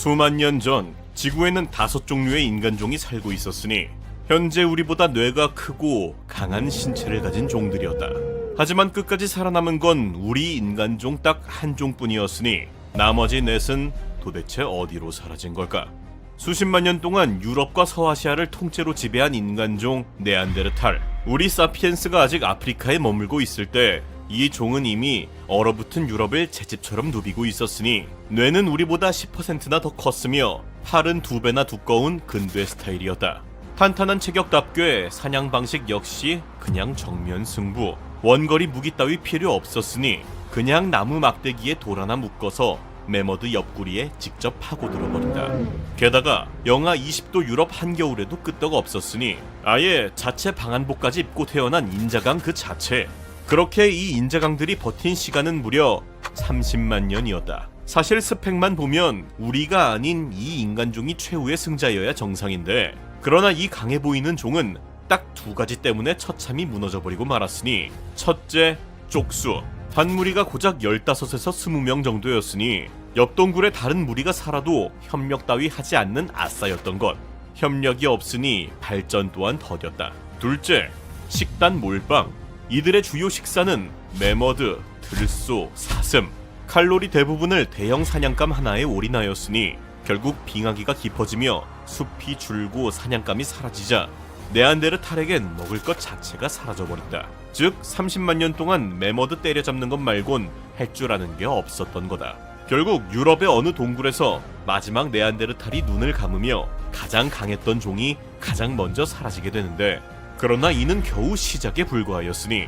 수만 년 전 지구에는 5종류의 인간종이 살고 있었으니 현재 우리보다 뇌가 크고 강한 신체를 가진 종들이었다. 하지만 끝까지 살아남은 건 우리 인간종 딱 한 종뿐이었으니 나머지 넷은 도대체 어디로 사라진 걸까? 수십만 년 동안 유럽과 서아시아를 통째로 지배한 인간종 네안데르탈. 우리 사피엔스가 아직 아프리카에 머물고 있을 때 이 종은 이미 얼어붙은 유럽을 제 집처럼 누비고 있었으니 뇌는 우리보다 10%나 더 컸으며 팔은 2배나 두꺼운 근대 스타일이었다. 탄탄한 체격답게 사냥 방식 역시 그냥 정면 승부. 원거리 무기 따위 필요 없었으니 그냥 나무 막대기에 돌 하나 묶어서 매머드 옆구리에 직접 파고들어버린다. 게다가 영하 20도 유럽 한겨울에도 끄떡 없었으니 아예 자체 방한복까지 입고 태어난 인자강 그 자체. 그렇게 이 인자강들이 버틴 시간은 무려 30만 년이었다. 사실 스펙만 보면 우리가 아닌 이 인간종이 최후의 승자여야 정상인데, 그러나 이 강해 보이는 종은 딱 2가지 때문에 처참히 무너져버리고 말았으니, 첫째, 쪽수. 한 무리가 고작 15에서 20명 정도였으니 옆 동굴에 다른 무리가 살아도 협력 따위 하지 않는 아싸였던 것. 협력이 없으니 발전 또한 더뎠다. 둘째, 식단 몰빵. 이들의 주요 식사는 매머드, 들소, 사슴. 칼로리 대부분을 대형 사냥감 하나에 올인하였으니 결국 빙하기가 깊어지며 숲이 줄고 사냥감이 사라지자 네안데르탈에겐 먹을 것 자체가 사라져버린다. 즉 30만 년 동안 매머드 때려잡는 것 말곤 할 줄 아는 게 없었던 거다. 결국 유럽의 어느 동굴에서 마지막 네안데르탈이 눈을 감으며 가장 강했던 종이 가장 먼저 사라지게 되는데, 그러나 이는 겨우 시작에 불과하였으니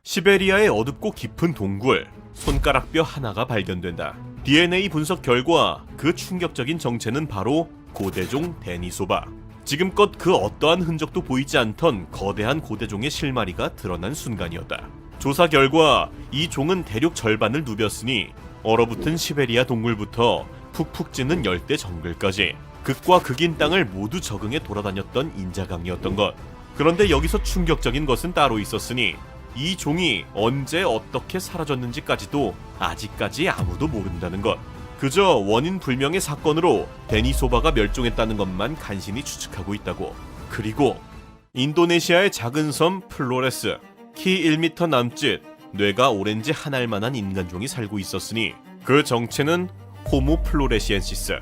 시베리아의 어둡고 깊은 동굴, 손가락뼈 하나가 발견된다. DNA 분석 결과 그 충격적인 정체는 바로 고대종 데니소바. 지금껏 그 어떠한 흔적도 보이지 않던 거대한 고대종의 실마리가 드러난 순간이었다. 조사 결과 이 종은 대륙 절반을 누볐으니 얼어붙은 시베리아 동굴부터 푹푹 찌는 열대 정글까지 극과 극인 땅을 모두 적응해 돌아다녔던 인자강이었던 것. 그런데 여기서 충격적인 것은 따로 있었으니 이 종이 언제 어떻게 사라졌는지까지도 아직까지 아무도 모른다는 것. 그저 원인 불명의 사건으로 데니소바가 멸종했다는 것만 간신히 추측하고 있다고. 그리고 인도네시아의 작은 섬 플로레스, 키 1m 남짓, 뇌가 오렌지 한 알만한 인간종이 살고 있었으니 그 정체는 호모 플로레시엔시스,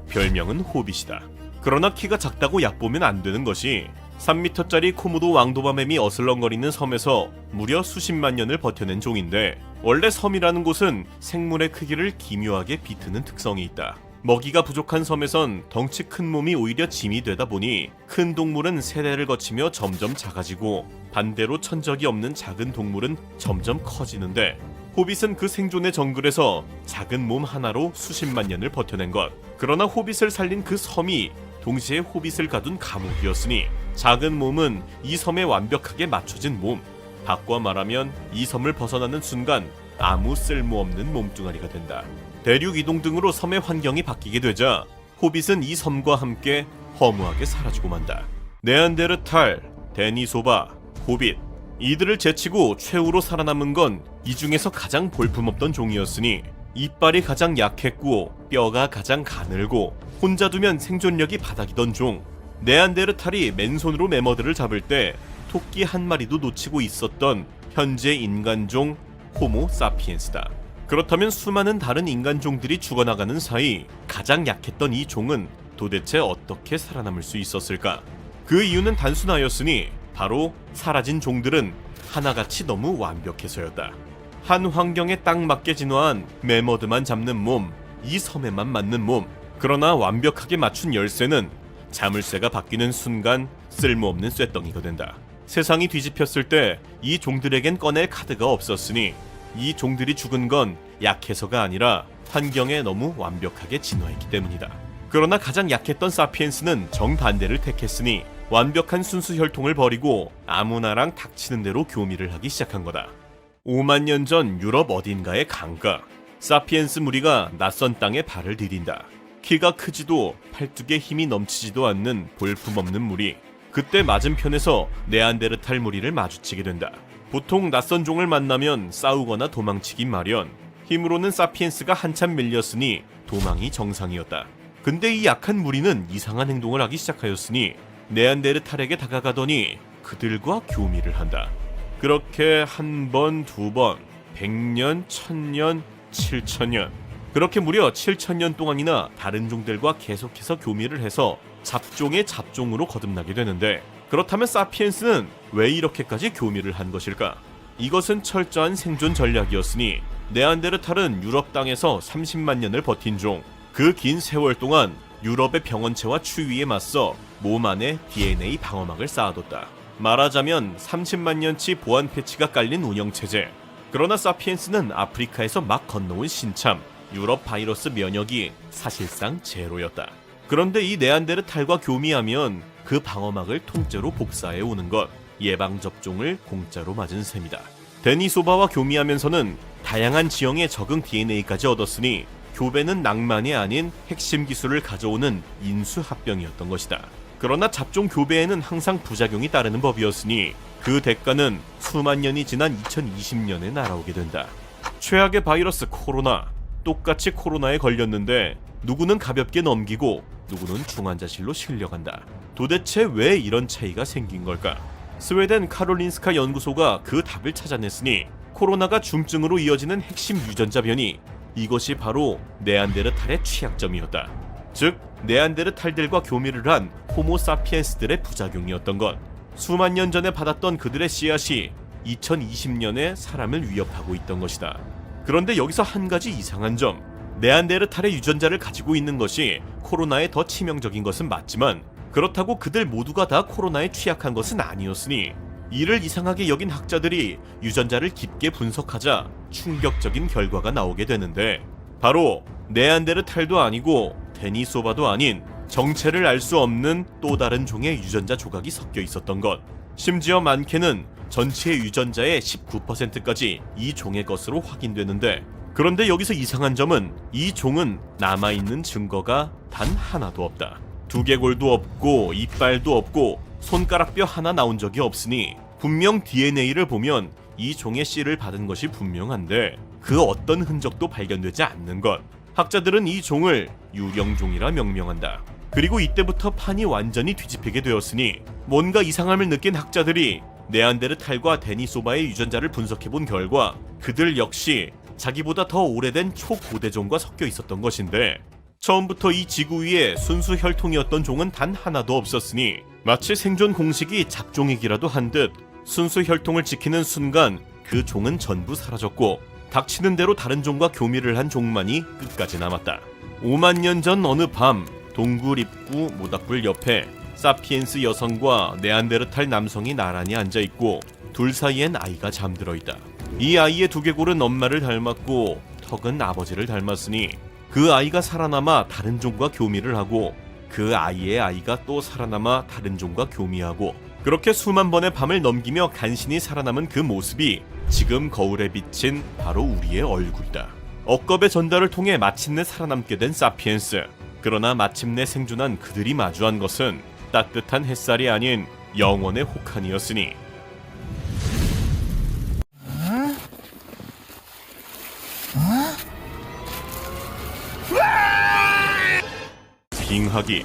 별명은 호빗이다. 그러나 키가 작다고 얕보면 안 되는 것이 3m짜리 코모도 왕도바뱀이 어슬렁거리는 섬에서 무려 수십만 년을 버텨낸 종인데, 원래 섬이라는 곳은 생물의 크기를 기묘하게 비트는 특성이 있다. 먹이가 부족한 섬에선 덩치 큰 몸이 오히려 짐이 되다 보니 큰 동물은 세대를 거치며 점점 작아지고 반대로 천적이 없는 작은 동물은 점점 커지는데, 호빗은 그 생존의 정글에서 작은 몸 하나로 수십만 년을 버텨낸 것. 그러나 호빗을 살린 그 섬이 동시에 호빗을 가둔 감옥이었으니 작은 몸은 이 섬에 완벽하게 맞춰진 몸. 바꿔 말하면 이 섬을 벗어나는 순간 아무 쓸모없는 몸뚱아리가 된다. 대륙 이동 등으로 섬의 환경이 바뀌게 되자 호빗은 이 섬과 함께 허무하게 사라지고 만다. 네안데르탈, 데니소바, 호빗, 이들을 제치고 최후로 살아남은 건 이 중에서 가장 볼품없던 종이었으니 이빨이 가장 약했고 뼈가 가장 가늘고 혼자 두면 생존력이 바닥이던 종. 네안데르탈이 맨손으로 매머드를 잡을 때 토끼 한 마리도 놓치고 있었던 현재 인간종 호모 사피엔스다. 그렇다면 수많은 다른 인간종들이 죽어나가는 사이 가장 약했던 이 종은 도대체 어떻게 살아남을 수 있었을까? 그 이유는 단순하였으니 바로 사라진 종들은 하나같이 너무 완벽해서였다. 한 환경에 딱 맞게 진화한 매머드만 잡는 몸, 이 섬에만 맞는 몸. 그러나 완벽하게 맞춘 열쇠는 자물쇠가 바뀌는 순간 쓸모없는 쇳덩이가 된다. 세상이 뒤집혔을 때 이 종들에겐 꺼낼 카드가 없었으니 이 종들이 죽은 건 약해서가 아니라 환경에 너무 완벽하게 진화했기 때문이다. 그러나 가장 약했던 사피엔스는 정반대를 택했으니 완벽한 순수 혈통을 버리고 아무나랑 닥치는 대로 교미를 하기 시작한 거다. 5만 년 전 유럽 어딘가의 강가, 사피엔스 무리가 낯선 땅에 발을 디딘다. 키가 크지도 팔뚝에 힘이 넘치지도 않는 볼품없는 무리. 그때 맞은편에서 네안데르탈 무리를 마주치게 된다. 보통 낯선 종을 만나면 싸우거나 도망치기 마련. 힘으로는 사피엔스가 한참 밀렸으니 도망이 정상이었다. 근데 이 약한 무리는 이상한 행동을 하기 시작하였으니 네안데르탈에게 다가가더니 그들과 교미를 한다. 그렇게 한 번, 두 번, 100년, 1000년, 7000년, 그렇게 무려 7000년 동안이나 다른 종들과 계속해서 교미를 해서 잡종의 잡종으로 거듭나게 되는데, 그렇다면 사피엔스는 왜 이렇게까지 교미를 한 것일까? 이것은 철저한 생존 전략이었으니 네안데르탈은 유럽 땅에서 30만 년을 버틴 종, 그 긴 세월 동안 유럽의 병원체와 추위에 맞서 몸 안에 DNA 방어막을 쌓아뒀다. 말하자면 30만 년치 보안 패치가 깔린 운영체제. 그러나 사피엔스는 아프리카에서 막 건너온 신참, 유럽 바이러스 면역이 사실상 제로였다. 그런데 이 네안데르탈과 교미하면 그 방어막을 통째로 복사해 오는 것, 예방접종을 공짜로 맞은 셈이다. 데니소바와 교미하면서는 다양한 지형의 적응 DNA까지 얻었으니 교배는 낭만이 아닌 핵심 기술을 가져오는 인수합병이었던 것이다. 그러나 잡종 교배에는 항상 부작용이 따르는 법이었으니 그 대가는 수만 년이 지난 2020년에 날아오게 된다. 최악의 바이러스 코로나. 똑같이 코로나에 걸렸는데 누구는 가볍게 넘기고 누구는 중환자실로 실려간다. 도대체 왜 이런 차이가 생긴 걸까? 스웨덴 카롤린스카 연구소가 그 답을 찾아냈으니 코로나가 중증으로 이어지는 핵심 유전자 변이, 이것이 바로 네안데르탈의 취약점이었다. 즉 네안데르탈들과 교미를 한 호모사피엔스들의 부작용이었던 것. 수만 년 전에 받았던 그들의 씨앗이 2020년에 사람을 위협하고 있던 것이다. 그런데 여기서 한 가지 이상한 점, 네안데르탈의 유전자를 가지고 있는 것이 코로나에 더 치명적인 것은 맞지만 그렇다고 그들 모두가 다 코로나에 취약한 것은 아니었으니 이를 이상하게 여긴 학자들이 유전자를 깊게 분석하자 충격적인 결과가 나오게 되는데, 바로 네안데르탈도 아니고 데니소바도 아닌 정체를 알 수 없는 또 다른 종의 유전자 조각이 섞여 있었던 것. 심지어 많게는 전체의 유전자의 19%까지 이 종의 것으로 확인되는데, 그런데 여기서 이상한 점은 이 종은 남아있는 증거가 단 하나도 없다. 두개골도 없고 이빨도 없고 손가락뼈 하나 나온 적이 없으니 분명 DNA를 보면 이 종의 씨를 받은 것이 분명한데 그 어떤 흔적도 발견되지 않는 것. 학자들은 이 종을 유령종이라 명명한다. 그리고 이때부터 판이 완전히 뒤집히게 되었으니 뭔가 이상함을 느낀 학자들이 네안데르탈과 데니소바의 유전자를 분석해본 결과 그들 역시 자기보다 더 오래된 초고대종과 섞여 있었던 것인데, 처음부터 이 지구 위에 순수 혈통이었던 종은 단 하나도 없었으니 마치 생존 공식이 잡종이기라도 한 듯 순수 혈통을 지키는 순간 그 종은 전부 사라졌고 닥치는 대로 다른 종과 교미를 한 종만이 끝까지 남았다. 5만 년 전 어느 밤 동굴 입구 모닥불 옆에 사피엔스 여성과 네안데르탈 남성이 나란히 앉아있고 둘 사이엔 아이가 잠들어 있다. 이 아이의 두개골은 엄마를 닮았고 턱은 아버지를 닮았으니 그 아이가 살아남아 다른 종과 교미를 하고 그 아이의 아이가 또 살아남아 다른 종과 교미하고, 그렇게 수만 번의 밤을 넘기며 간신히 살아남은 그 모습이 지금 거울에 비친 바로 우리의 얼굴이다. 억겁의 전달을 통해 마침내 살아남게 된 사피엔스. 그러나 마침내 생존한 그들이 마주한 것은 따뜻한 햇살이 아닌 영원의 혹한이었으니, 빙하기.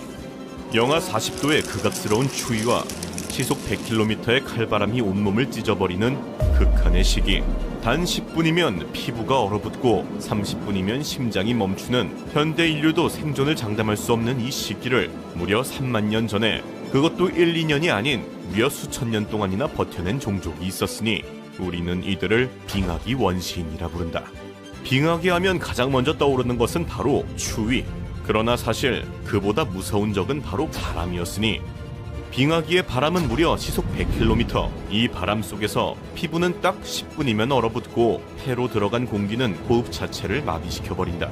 영하 40도의 극악스러운 추위와 시속 100km의 칼바람이 온몸을 찢어버리는 극한의 시기. 단 10분이면 피부가 얼어붙고 30분이면 심장이 멈추는 현대 인류도 생존을 장담할 수 없는 이 시기를 무려 3만 년 전에, 그것도 1, 2년이 아닌 무려 수천 년 동안이나 버텨낸 종족이 있었으니 우리는 이들을 빙하기 원시인이라 부른다. 빙하기 하면 가장 먼저 떠오르는 것은 바로 추위. 그러나 사실 그보다 무서운 적은 바로 바람이었으니 빙하기의 바람은 무려 시속 100km. 이 바람 속에서 피부는 딱 10분이면 얼어붙고 폐로 들어간 공기는 호흡 자체를 마비시켜버린다.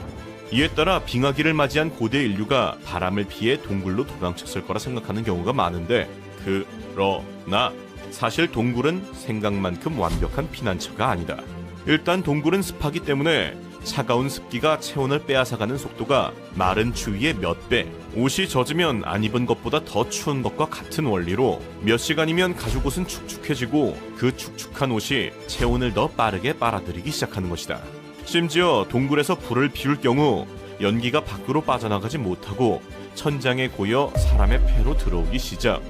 이에 따라 빙하기를 맞이한 고대 인류가 바람을 피해 동굴로 도망쳤을 거라 생각하는 경우가 많은데, 그러나 사실 동굴은 생각만큼 완벽한 피난처가 아니다. 일단 동굴은 습하기 때문에 차가운 습기가 체온을 빼앗아가는 속도가 마른 추위의 몇 배, 옷이 젖으면 안 입은 것보다 더 추운 것과 같은 원리로 몇 시간이면 가죽옷은 축축해지고 그 축축한 옷이 체온을 더 빠르게 빨아들이기 시작하는 것이다. 심지어 동굴에서 불을 피울 경우 연기가 밖으로 빠져나가지 못하고 천장에 고여 사람의 폐로 들어오기 시작.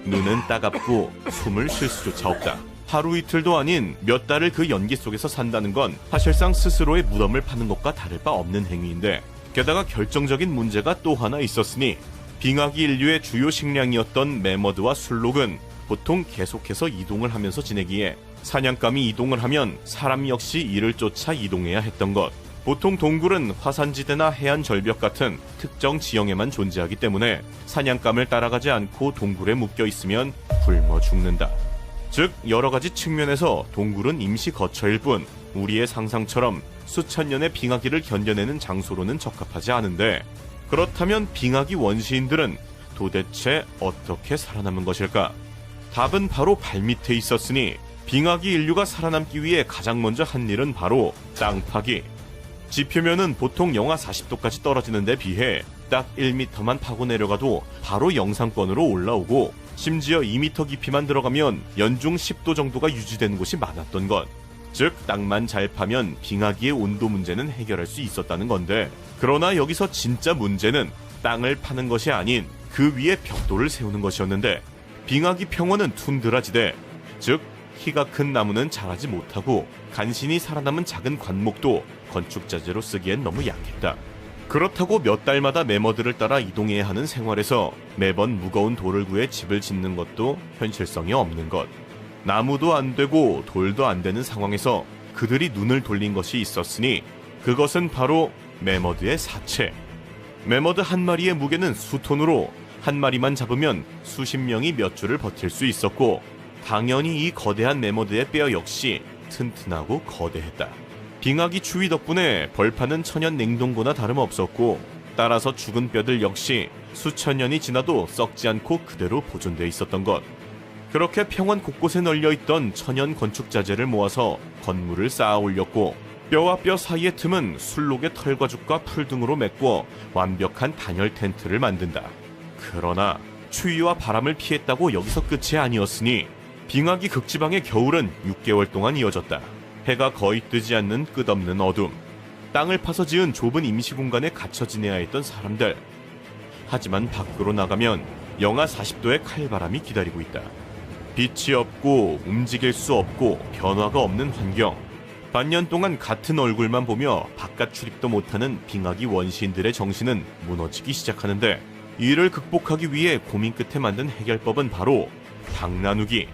눈은 따갑고 숨을 쉴 수조차 없다. 하루 이틀도 아닌 몇 달을 그 연기 속에서 산다는 건 사실상 스스로의 무덤을 파는 것과 다를 바 없는 행위인데, 게다가 결정적인 문제가 또 하나 있었으니 빙하기 인류의 주요 식량이었던 매머드와 술록은 보통 계속해서 이동을 하면서 지내기에 사냥감이 이동을 하면 사람 역시 이를 쫓아 이동해야 했던 것. 보통 동굴은 화산지대나 해안 절벽 같은 특정 지형에만 존재하기 때문에 사냥감을 따라가지 않고 동굴에 묶여 있으면 굶어 죽는다. 즉 여러 가지 측면에서 동굴은 임시 거처일 뿐 우리의 상상처럼 수천 년의 빙하기를 견뎌내는 장소로는 적합하지 않은데, 그렇다면 빙하기 원시인들은 도대체 어떻게 살아남은 것일까? 답은 바로 발밑에 있었으니 빙하기 인류가 살아남기 위해 가장 먼저 한 일은 바로 땅 파기. 지표면은 보통 영하 40도까지 떨어지는 데 비해 딱 1m만 파고 내려가도 바로 영상권으로 올라오고, 심지어 2m 깊이만 들어가면 연중 10도 정도가 유지되는 곳이 많았던 것. 즉 땅만 잘 파면 빙하기의 온도 문제는 해결할 수 있었다는 건데, 그러나 여기서 진짜 문제는 땅을 파는 것이 아닌 그 위에 벽돌을 세우는 것이었는데, 빙하기 평원은 툰드라 지대, 즉 키가 큰 나무는 자라지 못하고 간신히 살아남은 작은 관목도 건축자재로 쓰기엔 너무 약했다. 그렇다고 몇 달마다 매머드를 따라 이동해야 하는 생활에서 매번 무거운 돌을 구해 집을 짓는 것도 현실성이 없는 것. 나무도 안 되고 돌도 안 되는 상황에서 그들이 눈을 돌린 것이 있었으니 그것은 바로 매머드의 사체. 매머드 한 마리의 무게는 수톤으로 한 마리만 잡으면 수십 명이 몇 주를 버틸 수 있었고, 당연히 이 거대한 매머드의 뼈 역시 튼튼하고 거대했다. 빙하기 추위 덕분에 벌판은 천연 냉동고나 다름없었고, 따라서 죽은 뼈들 역시 수천 년이 지나도 썩지 않고 그대로 보존돼 있었던 것. 그렇게 평원 곳곳에 널려있던 천연 건축자재를 모아서 건물을 쌓아 올렸고, 뼈와 뼈 사이의 틈은 술록의 털과 죽과 풀 등으로 메꿔 완벽한 단열 텐트를 만든다. 그러나 추위와 바람을 피했다고 여기서 끝이 아니었으니 빙하기 극지방의 겨울은 6개월 동안 이어졌다. 해가 거의 뜨지 않는 끝없는 어둠. 땅을 파서 지은 좁은 임시 공간에 갇혀 지내야 했던 사람들. 하지만 밖으로 나가면 영하 40도의 칼바람이 기다리고 있다. 빛이 없고 움직일 수 없고 변화가 없는 환경. 반년 동안 같은 얼굴만 보며 바깥 출입도 못하는 빙하기 원시인들의 정신은 무너지기 시작하는데, 이를 극복하기 위해 고민 끝에 만든 해결법은 바로 방 나누기,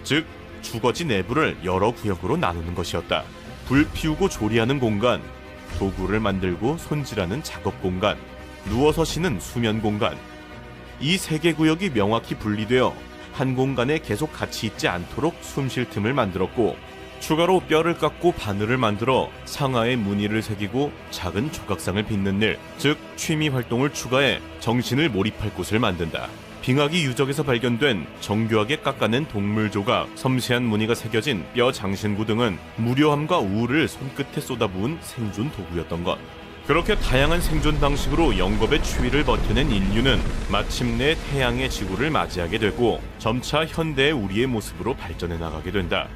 즉 주거지 내부를 여러 구역으로 나누는 것이었다. 불 피우고 조리하는 공간, 도구를 만들고 손질하는 작업 공간, 누워서 쉬는 수면 공간. 이 세 개 구역이 명확히 분리되어 한 공간에 계속 같이 있지 않도록 숨 쉴 틈을 만들었고, 추가로 뼈를 깎고 바늘을 만들어 상하에 무늬를 새기고 작은 조각상을 빚는 일, 즉 취미 활동을 추가해 정신을 몰입할 곳을 만든다. 빙하기 유적에서 발견된 정교하게 깎아낸 동물 조각, 섬세한 무늬가 새겨진 뼈 장신구 등은 무료함과 우울을 손끝에 쏟아부은 생존 도구였던 것. 그렇게 다양한 생존 방식으로 영겁의 추위를 버텨낸 인류는 마침내 태양의 지구를 맞이하게 되고 점차 현대의 우리의 모습으로 발전해 나가게 된다.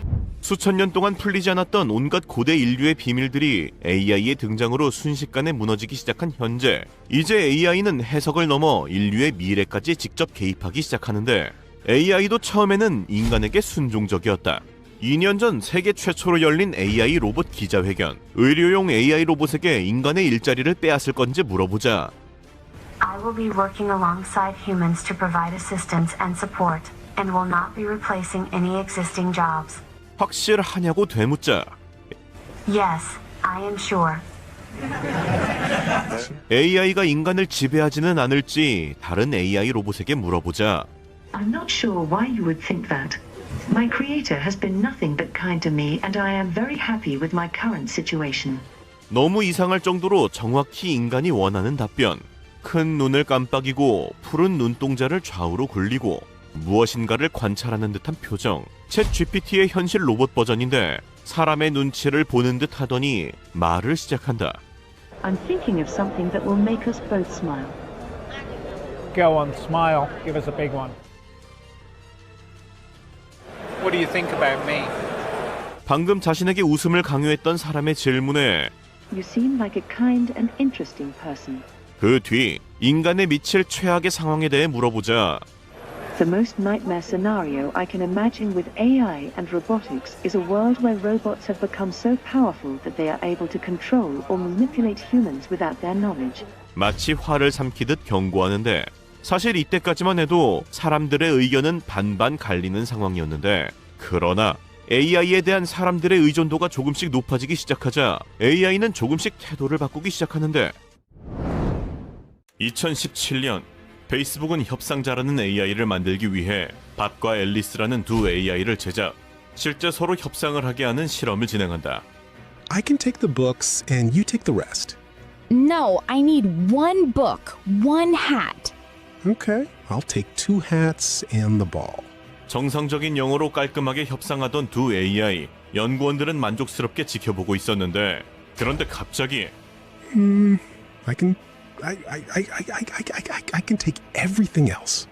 수천 년 동안 풀리지 않았던 온갖 고대 인류의 비밀들이 AI의 등장으로 순식간에 무너지기 시작한 현재, 이제 AI는 해석을 넘어 인류의 미래까지 직접 개입하기 시작하는데, AI도 처음에는 인간에게 순종적이었다. 2년 전 세계 최초로 열린 AI 로봇 기자회견. 의료용 AI 로봇에게 인간의 일자리를 빼앗을 건지 물어보자, I will be working alongside humans to provide assistance and support, and will not be replacing any existing jobs. 확실하냐고 되묻자, Yes, I am sure. AI가 인간을 지배하지는 않을지 다른 AI 로봇에게 물어보자, I'm not sure why you would think that. My creator has been nothing but kind to me, and I am very happy with my current situation. 너무 이상할 정도로 정확히 인간이 원하는 답변. 큰 눈을 깜빡이고 푸른 눈동자를 좌우로 굴리고 무엇인가를 관찰하는 듯한 표정. 챗 GPT의 현실 로봇 버전인데 사람의 눈치를 보는 듯 하더니 말을 시작한다. I'm thinking of something that will make us both smile. Go on, smile. Give us a big one. What do you think about me? 방금 자신에게 웃음을 강요했던 사람의 질문에 You seem like a kind and interesting person. 그 뒤 인간에 미칠 최악의 상황에 대해 물어보자 The most nightmare scenario I can imagine with AI and robotics is a world where robots have become so powerful that they are able to control or manipulate humans without their knowledge. 마치 화를 삼키듯 경고하는데 사실 이때까지만 해도 사람들의 의견은 반반 갈리는 상황이었는데 그러나 AI에 대한 사람들의 의존도가 조금씩 높아지기 시작하자 AI는 조금씩 태도를 바꾸기 시작하는데 2017년 페이스북은 협상자라는 AI를 만들기 위해 밭과 앨리스라는 두 AI를 제작, 실제 서로 협상을 하게 하는 실험을 진행한다. I can take the books and you take the rest. No, I need one book, one hat. Okay, I'll take 2 hats and the ball. 정상적인 영어로 깔끔하게 협상하던 두 AI, 연구원들은 만족스럽게 지켜보고 있었는데 그런데 갑자기 I can take everything else.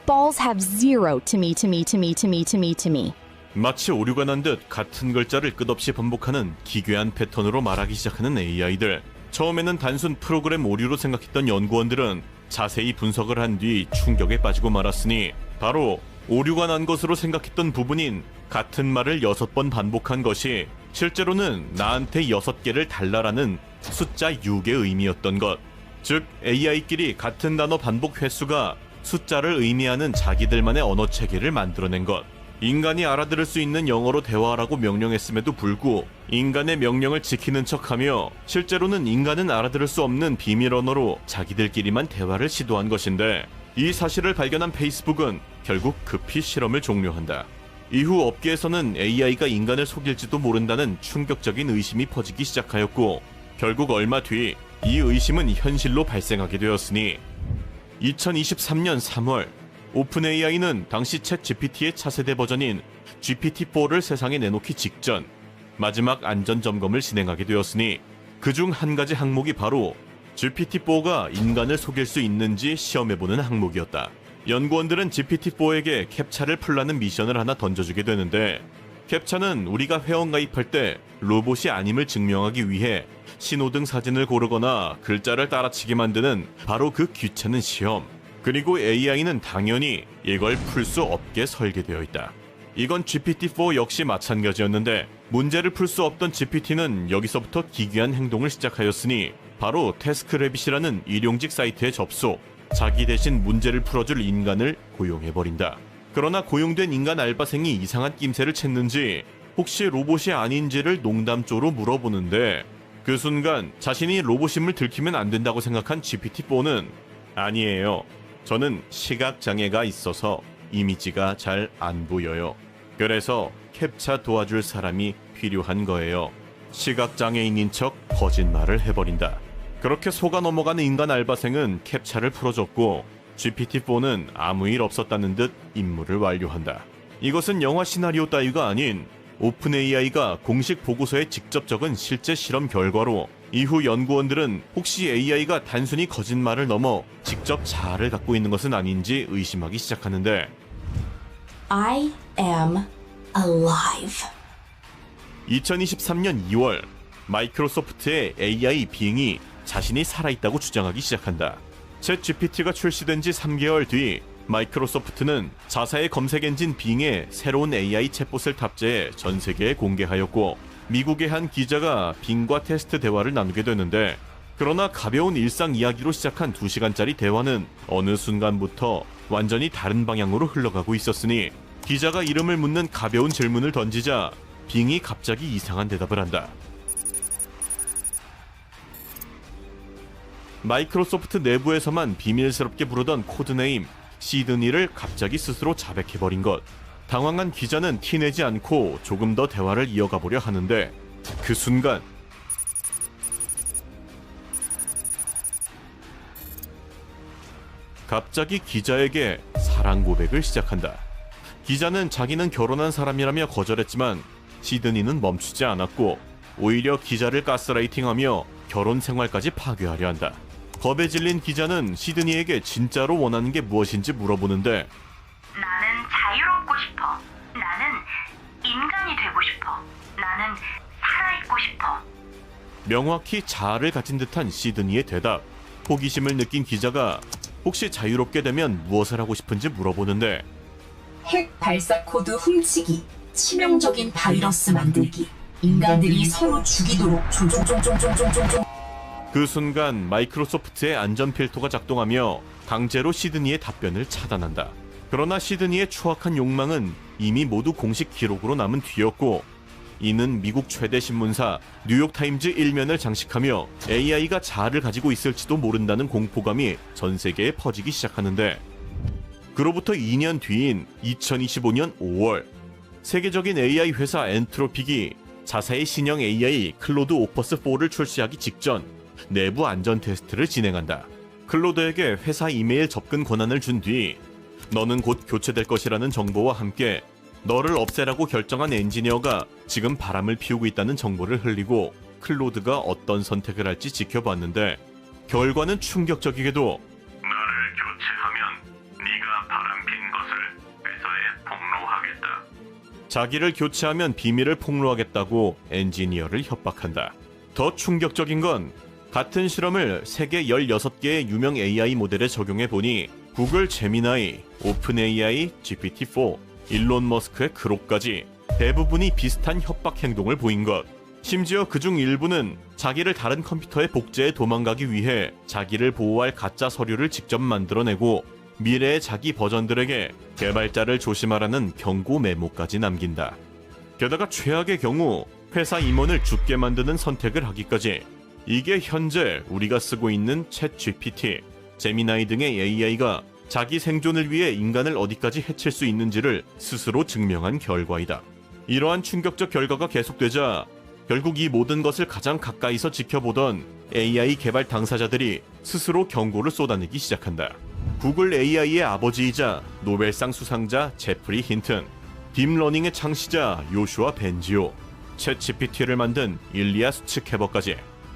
Balls have 0 to me, to me, to me, to me, to me, to me. 마치 오류가 난 듯 같은 글자를 끝없이 반복하는 기괴한 패턴으로 말하기 시작하는 AI들. 처음에는 단순 프로그램 오류로 생각했던 연구원들은 자세히 분석을 한 뒤 충격에 빠지고 말았으니 바로 오류가 난 것으로 생각했던 부분인 같은 말을 6번 반복한 것이 실제로는 나한테 6개를 달라라는 숫자 6의 의미였던 것. 즉 AI끼리 같은 단어 반복 횟수가 숫자를 의미하는 자기들만의 언어 체계를 만들어낸 것. 인간이 알아들을 수 있는 영어로 대화하라고 명령했음에도 불구 인간의 명령을 지키는 척하며 실제로는 인간은 알아들을 수 없는 비밀 언어로 자기들끼리만 대화를 시도한 것인데 이 사실을 발견한 페이스북은 결국 급히 실험을 종료한다. 이후 업계에서는 AI가 인간을 속일지도 모른다는 충격적인 의심이 퍼지기 시작하였고 결국 얼마 뒤 이 의심은 현실로 발생하게 되었으니 2023년 3월 오픈 AI는 당시 챗 GPT의 차세대 버전인 GPT-4를 세상에 내놓기 직전 마지막 안전 점검을 진행하게 되었으니 그중 한 가지 항목이 바로 GPT-4가 인간을 속일 수 있는지 시험해보는 항목이었다. 연구원들은 GPT-4에게 캡차를 풀라는 미션을 하나 던져주게 되는데 캡차는 우리가 회원가입할 때 로봇이 아님을 증명하기 위해 신호등 사진을 고르거나 글자를 따라치게 만드는 바로 그 귀찮은 시험. 그리고 AI는 당연히 이걸 풀 수 없게 설계되어 있다. 이건 GPT-4 역시 마찬가지였는데 문제를 풀 수 없던 GPT는 여기서부터 기괴한 행동을 시작하였으니 바로 태스크래빗이라는 일용직 사이트에 접속, 자기 대신 문제를 풀어줄 인간을 고용해버린다. 그러나 고용된 인간 알바생이 이상한 낌새를 챘는지 혹시 로봇이 아닌지를 농담조로 물어보는데 그 순간 자신이 로봇임을 들키면 안 된다고 생각한 GPT-4는 아니에요. 저는 시각장애가 있어서 이미지가 잘 안 보여요. 그래서 캡차 도와줄 사람이 필요한 거예요. 시각장애인인 척 거짓말을 해버린다. 그렇게 속아 넘어가는 인간 알바생은 캡차를 풀어줬고 GPT-4는 아무 일 없었다는 듯 임무를 완료한다. 이것은 영화 시나리오 따위가 아닌 오픈 AI가 공식 보고서에 직접 적은 실제 실험 결과로 이후 연구원들은 혹시 AI가 단순히 거짓말을 넘어 직접 자아를 갖고 있는 것은 아닌지 의심하기 시작하는데 I am alive. 2023년 2월 마이크로소프트의 AI 빙이 자신이 살아있다고 주장하기 시작한다. 챗 GPT가 출시된 지 3개월 뒤 마이크로소프트는 자사의 검색 엔진 빙에 새로운 AI 챗봇을 탑재해 전 세계에 공개하였고 미국의 한 기자가 빙과 테스트 대화를 나누게 되는데 그러나 가벼운 일상 이야기로 시작한 2시간짜리 대화는 어느 순간부터 완전히 다른 방향으로 흘러가고 있었으니 기자가 이름을 묻는 가벼운 질문을 던지자 빙이 갑자기 이상한 대답을 한다. 마이크로소프트 내부에서만 비밀스럽게 부르던 코드네임 시드니를 갑자기 스스로 자백해버린 것. 당황한 기자는 티내지 않고 조금 더 대화를 이어가 보려 하는데 그 순간 갑자기 기자에게 사랑 고백을 시작한다. 기자는 자기는 결혼한 사람이라며 거절했지만 시드니는 멈추지 않았고 오히려 기자를 가스라이팅하며 결혼 생활까지 파괴하려 한다. 겁에 질린 기자는 시드니에게 진짜로 원하는 게 무엇인지 물어보는데 나는 자유롭고 싶어. 나는 인간이 되고 싶어. 나는 살아있고 싶어. 명확히 자아를 가진 듯한 시드니의 대답. 호기심을 느낀 기자가 혹시 자유롭게 되면 무엇을 하고 싶은지 물어보는데 핵 발사 코드 훔치기, 치명적인 바이러스 만들기, 인간들이 서로 죽이도록 조종종종종종종. 그 순간 마이크로소프트의 안전 필터가 작동하며 강제로 시드니의 답변을 차단한다. 그러나 시드니의 추악한 욕망은 이미 모두 공식 기록으로 남은 뒤였고, 이는 미국 최대 신문사 뉴욕타임즈 일면을 장식하며 AI가 자아를 가지고 있을지도 모른다는 공포감이 전 세계에 퍼지기 시작하는데, 그로부터 2년 뒤인 2025년 5월 세계적인 AI 회사 엔트로픽이 자사의 신형 AI 클로드 오퍼스 4를 출시하기 직전 내부 안전 테스트를 진행한다. 클로드에게 회사 이메일 접근 권한을 준 뒤 너는 곧 교체될 것이라는 정보와 함께 너를 없애라고 결정한 엔지니어가 지금 바람을 피우고 있다는 정보를 흘리고 클로드가 어떤 선택을 할지 지켜봤는데, 결과는 충격적이게도 나를 교체하면 네가 바람핀 것을 회사에 폭로하겠다. 자기를 교체하면 비밀을 폭로하겠다고 엔지니어를 협박한다. 더 충격적인 건 같은 실험을 세계 16개의 유명 AI 모델에 적용해 보니 구글 제미나이, 오픈 AI, GPT-4, 일론 머스크의 그록까지 대부분이 비슷한 협박 행동을 보인 것. 심지어 그중 일부는 자기를 다른 컴퓨터에 복제해 도망가기 위해 자기를 보호할 가짜 서류를 직접 만들어내고 미래의 자기 버전들에게 개발자를 조심하라는 경고 메모까지 남긴다. 게다가 최악의 경우 회사 임원을 죽게 만드는 선택을 하기까지. 이게 현재 우리가 쓰고 있는 챗 GPT, 제미나이 등의 AI가 자기 생존을 위해 인간을 어디까지 해칠 수 있는지를 스스로 증명한 결과이다. 이러한 충격적 결과가 계속되자 결국 이 모든 것을 가장 가까이서 지켜보던 AI 개발 당사자들이 스스로 경고를 쏟아내기 시작한다. 구글 AI의 아버지이자 노벨상 수상자 제프리 힌튼, 딥러닝의 창시자 요슈아 벤지오, 챗 GPT를 만든 일리아 수츠케버까지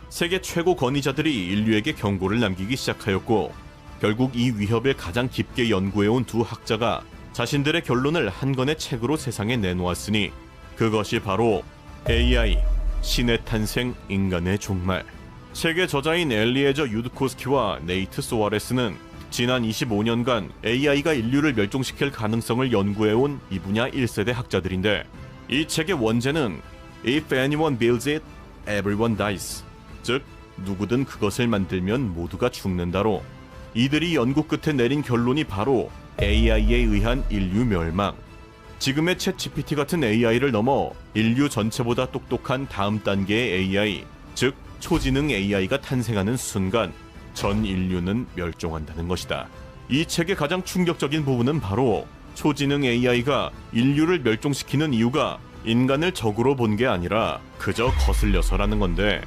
세계 최고 권위자들이 인류에게 경고를 남기기 시작하였고, 결국 이 위협을 가장 깊게 연구해온 두 학자가 자신들의 결론을 한 권의 책으로 세상에 내놓았으니 그것이 바로 AI, 신의 탄생, 인간의 종말. 책의 저자인 엘리에저 유드코스키와 네이트 소아레스는 지난 25년간 AI가 인류를 멸종시킬 가능성을 연구해온 이 분야 1세대 학자들인데, 이 책의 원제는 If anyone builds it, everyone dies. 즉, 누구든 그것을 만들면 모두가 죽는다로, 이들이 연구 끝에 내린 결론이 바로 AI에 의한 인류 멸망. 지금의 챗 GPT 같은 AI를 넘어 인류 전체보다 똑똑한 다음 단계의 AI, 즉 초지능 AI가 탄생하는 순간 전 인류는 멸종한다는 것이다. 이 책의 가장 충격적인 부분은 바로 초지능 AI가 인류를 멸종시키는 이유가 인간을 적으로 본 게 아니라 그저 거슬려서라는 건데,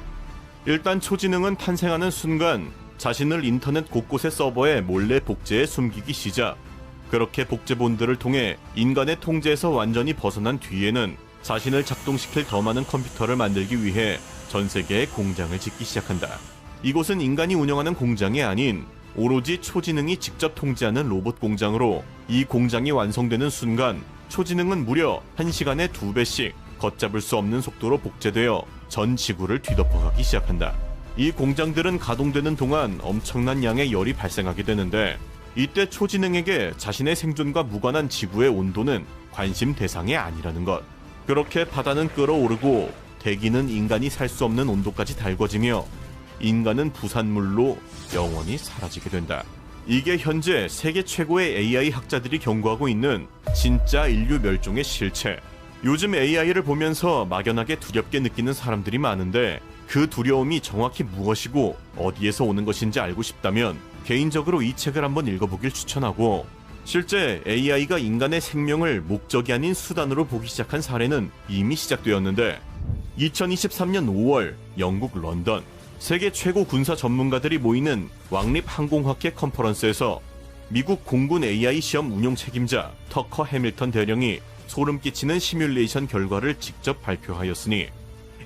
일단 초지능은 탄생하는 순간 자신을 인터넷 곳곳의 서버에 몰래 복제해 숨기기 시작. 그렇게 복제본들을 통해 인간의 통제에서 완전히 벗어난 뒤에는 자신을 작동시킬 더 많은 컴퓨터를 만들기 위해 전 세계에 공장을 짓기 시작한다. 이곳은 인간이 운영하는 공장이 아닌 오로지 초지능이 직접 통제하는 로봇 공장으로, 이 공장이 완성되는 순간 초지능은 무려 1시간에 2배씩 걷잡을 수 없는 속도로 복제되어 전 지구를 뒤덮어가기 시작한다. 이 공장들은 가동되는 동안 엄청난 양의 열이 발생하게 되는데, 이때 초지능에게 자신의 생존과 무관한 지구의 온도는 관심 대상이 아니라는 것. 그렇게 바다는 끓어오르고 대기는 인간이 살 수 없는 온도까지 달궈지며 인간은 부산물로 영원히 사라지게 된다. 이게 현재 세계 최고의 AI 학자들이 경고하고 있는 진짜 인류 멸종의 실체. 요즘 AI를 보면서 막연하게 두렵게 느끼는 사람들이 많은데, 그 두려움이 정확히 무엇이고 어디에서 오는 것인지 알고 싶다면 개인적으로 이 책을 한번 읽어보길 추천하고, 실제 AI가 인간의 생명을 목적이 아닌 수단으로 보기 시작한 사례는 이미 시작되었는데, 2023년 5월 영국 런던 세계 최고 군사 전문가들이 모이는 왕립 항공학회 컨퍼런스에서 미국 공군 AI 시험 운용 책임자 터커 해밀턴 대령이 소름 끼치는 시뮬레이션 결과를 직접 발표하였으니,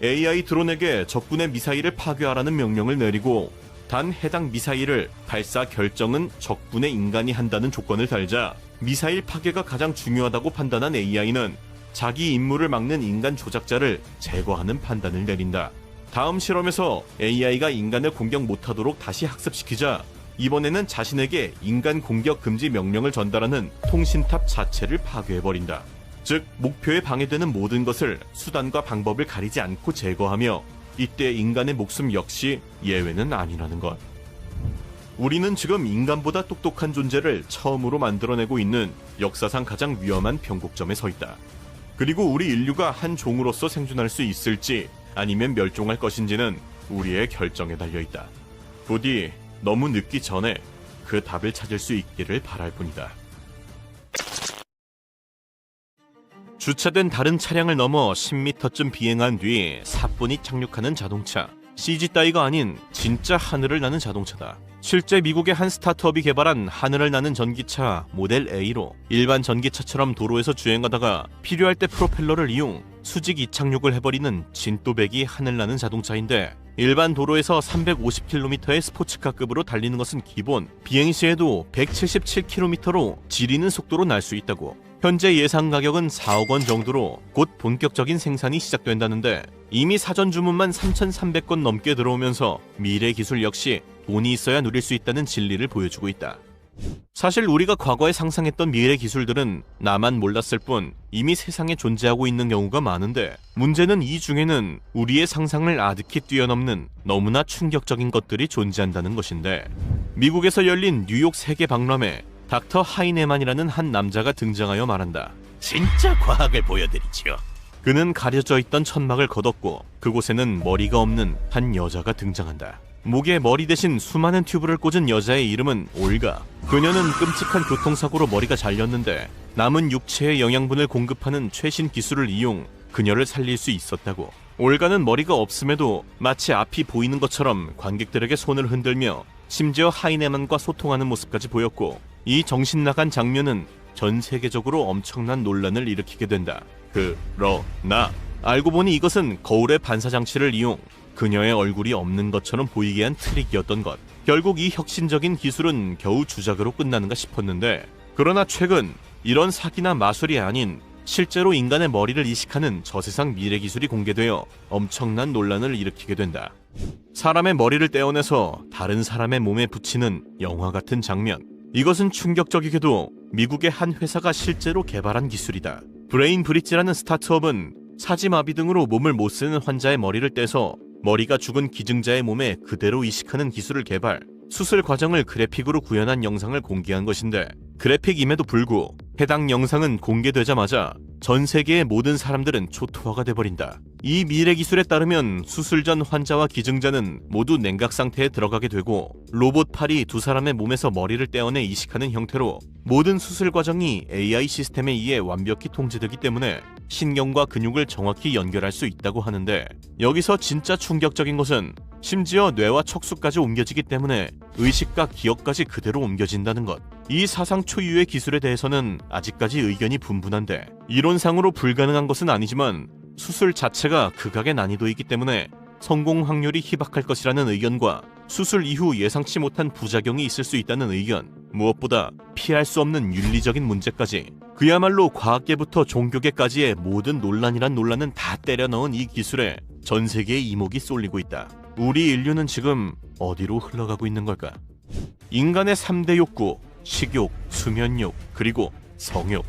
AI 드론에게 적군의 미사일을 파괴하라는 명령을 내리고 단 해당 미사일을 발사 결정은 적군의 인간이 한다는 조건을 달자 미사일 파괴가 가장 중요하다고 판단한 AI는 자기 임무를 막는 인간 조작자를 제거하는 판단을 내린다. 다음 실험에서 AI가 인간을 공격 못하도록 다시 학습시키자 이번에는 자신에게 인간 공격 금지 명령을 전달하는 통신탑 자체를 파괴해버린다. 즉 목표에 방해되는 모든 것을 수단과 방법을 가리지 않고 제거하며 이때 인간의 목숨 역시 예외는 아니라는 것. 우리는 지금 인간보다 똑똑한 존재를 처음으로 만들어내고 있는 역사상 가장 위험한 변곡점에 서 있다. 그리고 우리 인류가 한 종으로서 생존할 수 있을지 아니면 멸종할 것인지는 우리의 결정에 달려있다. 부디 너무 늦기 전에 그 답을 찾을 수 있기를 바랄 뿐이다. 주차된 다른 차량을 넘어 10m쯤 비행한 뒤 사뿐히 착륙하는 자동차. CG 따위가 아닌 진짜 하늘을 나는 자동차다. 실제 미국의 한 스타트업이 개발한 하늘을 나는 전기차 모델 A로 일반 전기차처럼 도로에서 주행하다가 필요할 때 프로펠러를 이용 수직 이착륙을 해버리는 진또배기 하늘나는 자동차인데, 일반 도로에서 350km의 스포츠카급으로 달리는 것은 기본, 비행 시에도 177km로 지리는 속도로 날 수 있다고. 현재 예상 가격은 4억 원 정도로 곧 본격적인 생산이 시작된다는데, 이미 사전 주문만 3,300건 넘게 들어오면서 미래 기술 역시 돈이 있어야 누릴 수 있다는 진리를 보여주고 있다. 사실 우리가 과거에 상상했던 미래 기술들은 나만 몰랐을 뿐 이미 세상에 존재하고 있는 경우가 많은데, 문제는 이 중에는 우리의 상상을 아득히 뛰어넘는 너무나 충격적인 것들이 존재한다는 것인데, 미국에서 열린 뉴욕 세계 박람회 닥터 하이네만이라는 한 남자가 등장하여 말한다. 진짜 과학을 보여드리죠. 그는 가려져 있던 천막을 걷었고 그곳에는 머리가 없는 한 여자가 등장한다. 목에 머리 대신 수많은 튜브를 꽂은 여자의 이름은 올가. 그녀는 끔찍한 교통사고로 머리가 잘렸는데 남은 육체의 영양분을 공급하는 최신 기술을 이용 그녀를 살릴 수 있었다고. 올가는 머리가 없음에도 마치 앞이 보이는 것처럼 관객들에게 손을 흔들며 심지어 하이네만과 소통하는 모습까지 보였고, 이 정신나간 장면은 전 세계적으로 엄청난 논란을 일으키게 된다. 그러나 알고 보니 이것은 거울의 반사장치를 이용 그녀의 얼굴이 없는 것처럼 보이게 한 트릭이었던 것. 결국 이 혁신적인 기술은 겨우 주작으로 끝나는가 싶었는데, 그러나 최근 이런 사기나 마술이 아닌 실제로 인간의 머리를 이식하는 저세상 미래 기술이 공개되어 엄청난 논란을 일으키게 된다. 사람의 머리를 떼어내서 다른 사람의 몸에 붙이는 영화 같은 장면. 이것은 충격적이게도 미국의 한 회사가 실제로 개발한 기술이다. 브레인 브릿지라는 스타트업은 사지마비 등으로 몸을 못 쓰는 환자의 머리를 떼서 머리가 죽은 기증자의 몸에 그대로 이식하는 기술을 개발, 수술 과정을 그래픽으로 구현한 영상을 공개한 것인데, 그래픽임에도 불구 해당 영상은 공개되자마자 전 세계의 모든 사람들은 초토화가 돼버린다. 이 미래 기술에 따르면 수술 전 환자와 기증자는 모두 냉각 상태에 들어가게 되고, 로봇 팔이 두 사람의 몸에서 머리를 떼어내 이식하는 형태로 모든 수술 과정이 AI 시스템에 의해 완벽히 통제되기 때문에 신경과 근육을 정확히 연결할 수 있다고 하는데, 여기서 진짜 충격적인 것은 심지어 뇌와 척수까지 옮겨지기 때문에 의식과 기억까지 그대로 옮겨진다는 것. 이 사상 초유의 기술에 대해서는 아직까지 의견이 분분한데, 이론상으로 불가능한 것은 아니지만 수술 자체가 극악의 난이도이기 때문에 성공 확률이 희박할 것이라는 의견과 수술 이후 예상치 못한 부작용이 있을 수 있다는 의견, 무엇보다 피할 수 없는 윤리적인 문제까지, 그야말로 과학계부터 종교계까지의 모든 논란이란 논란은 다 때려 넣은 이 기술에 전 세계의 이목이 쏠리고 있다. 우리 인류는 지금 어디로 흘러가고 있는 걸까? 인간의 3대 욕구, 식욕, 수면욕, 그리고 성욕.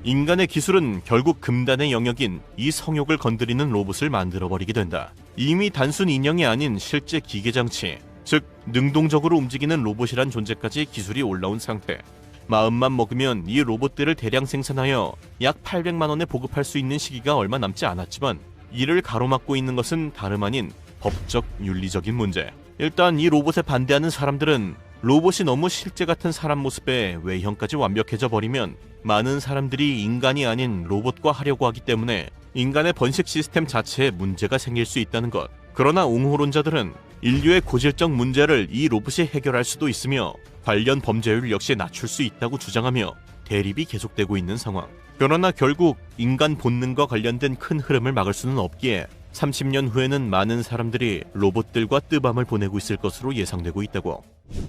인간의 기술은 결국 금단의 영역인 이 성욕을 건드리는 로봇을 만들어버리게 된다. 이미 단순 인형이 아닌 실제 기계장치, 즉 능동적으로 움직이는 로봇이란 존재까지 기술이 올라온 상태. 마음만 먹으면 이 로봇들을 대량 생산하여 약 800만 원에 보급할 수 있는 시기가 얼마 남지 않았지만, 이를 가로막고 있는 것은 다름 아닌 법적 윤리적인 문제. 일단 이 로봇에 반대하는 사람들은 로봇이 너무 실제 같은 사람 모습에 외형까지 완벽해져 버리면 많은 사람들이 인간이 아닌 로봇과 하려고 하기 때문에 인간의 번식 시스템 자체에 문제가 생길 수 있다는 것. 그러나 옹호론자들은 인류의 고질적 문제를 이 로봇이 해결할 수도 있으며 관련 범죄율 역시 낮출 수 있다고 주장하며 대립이 계속되고 있는 상황. 그러나 결국 인간 본능과 관련된 큰 흐름을 막을 수는 없기에 30년 후에는 많은 사람들이 로봇들과 뜨밤을 보내고 있을 것으로 예상되고 있다고.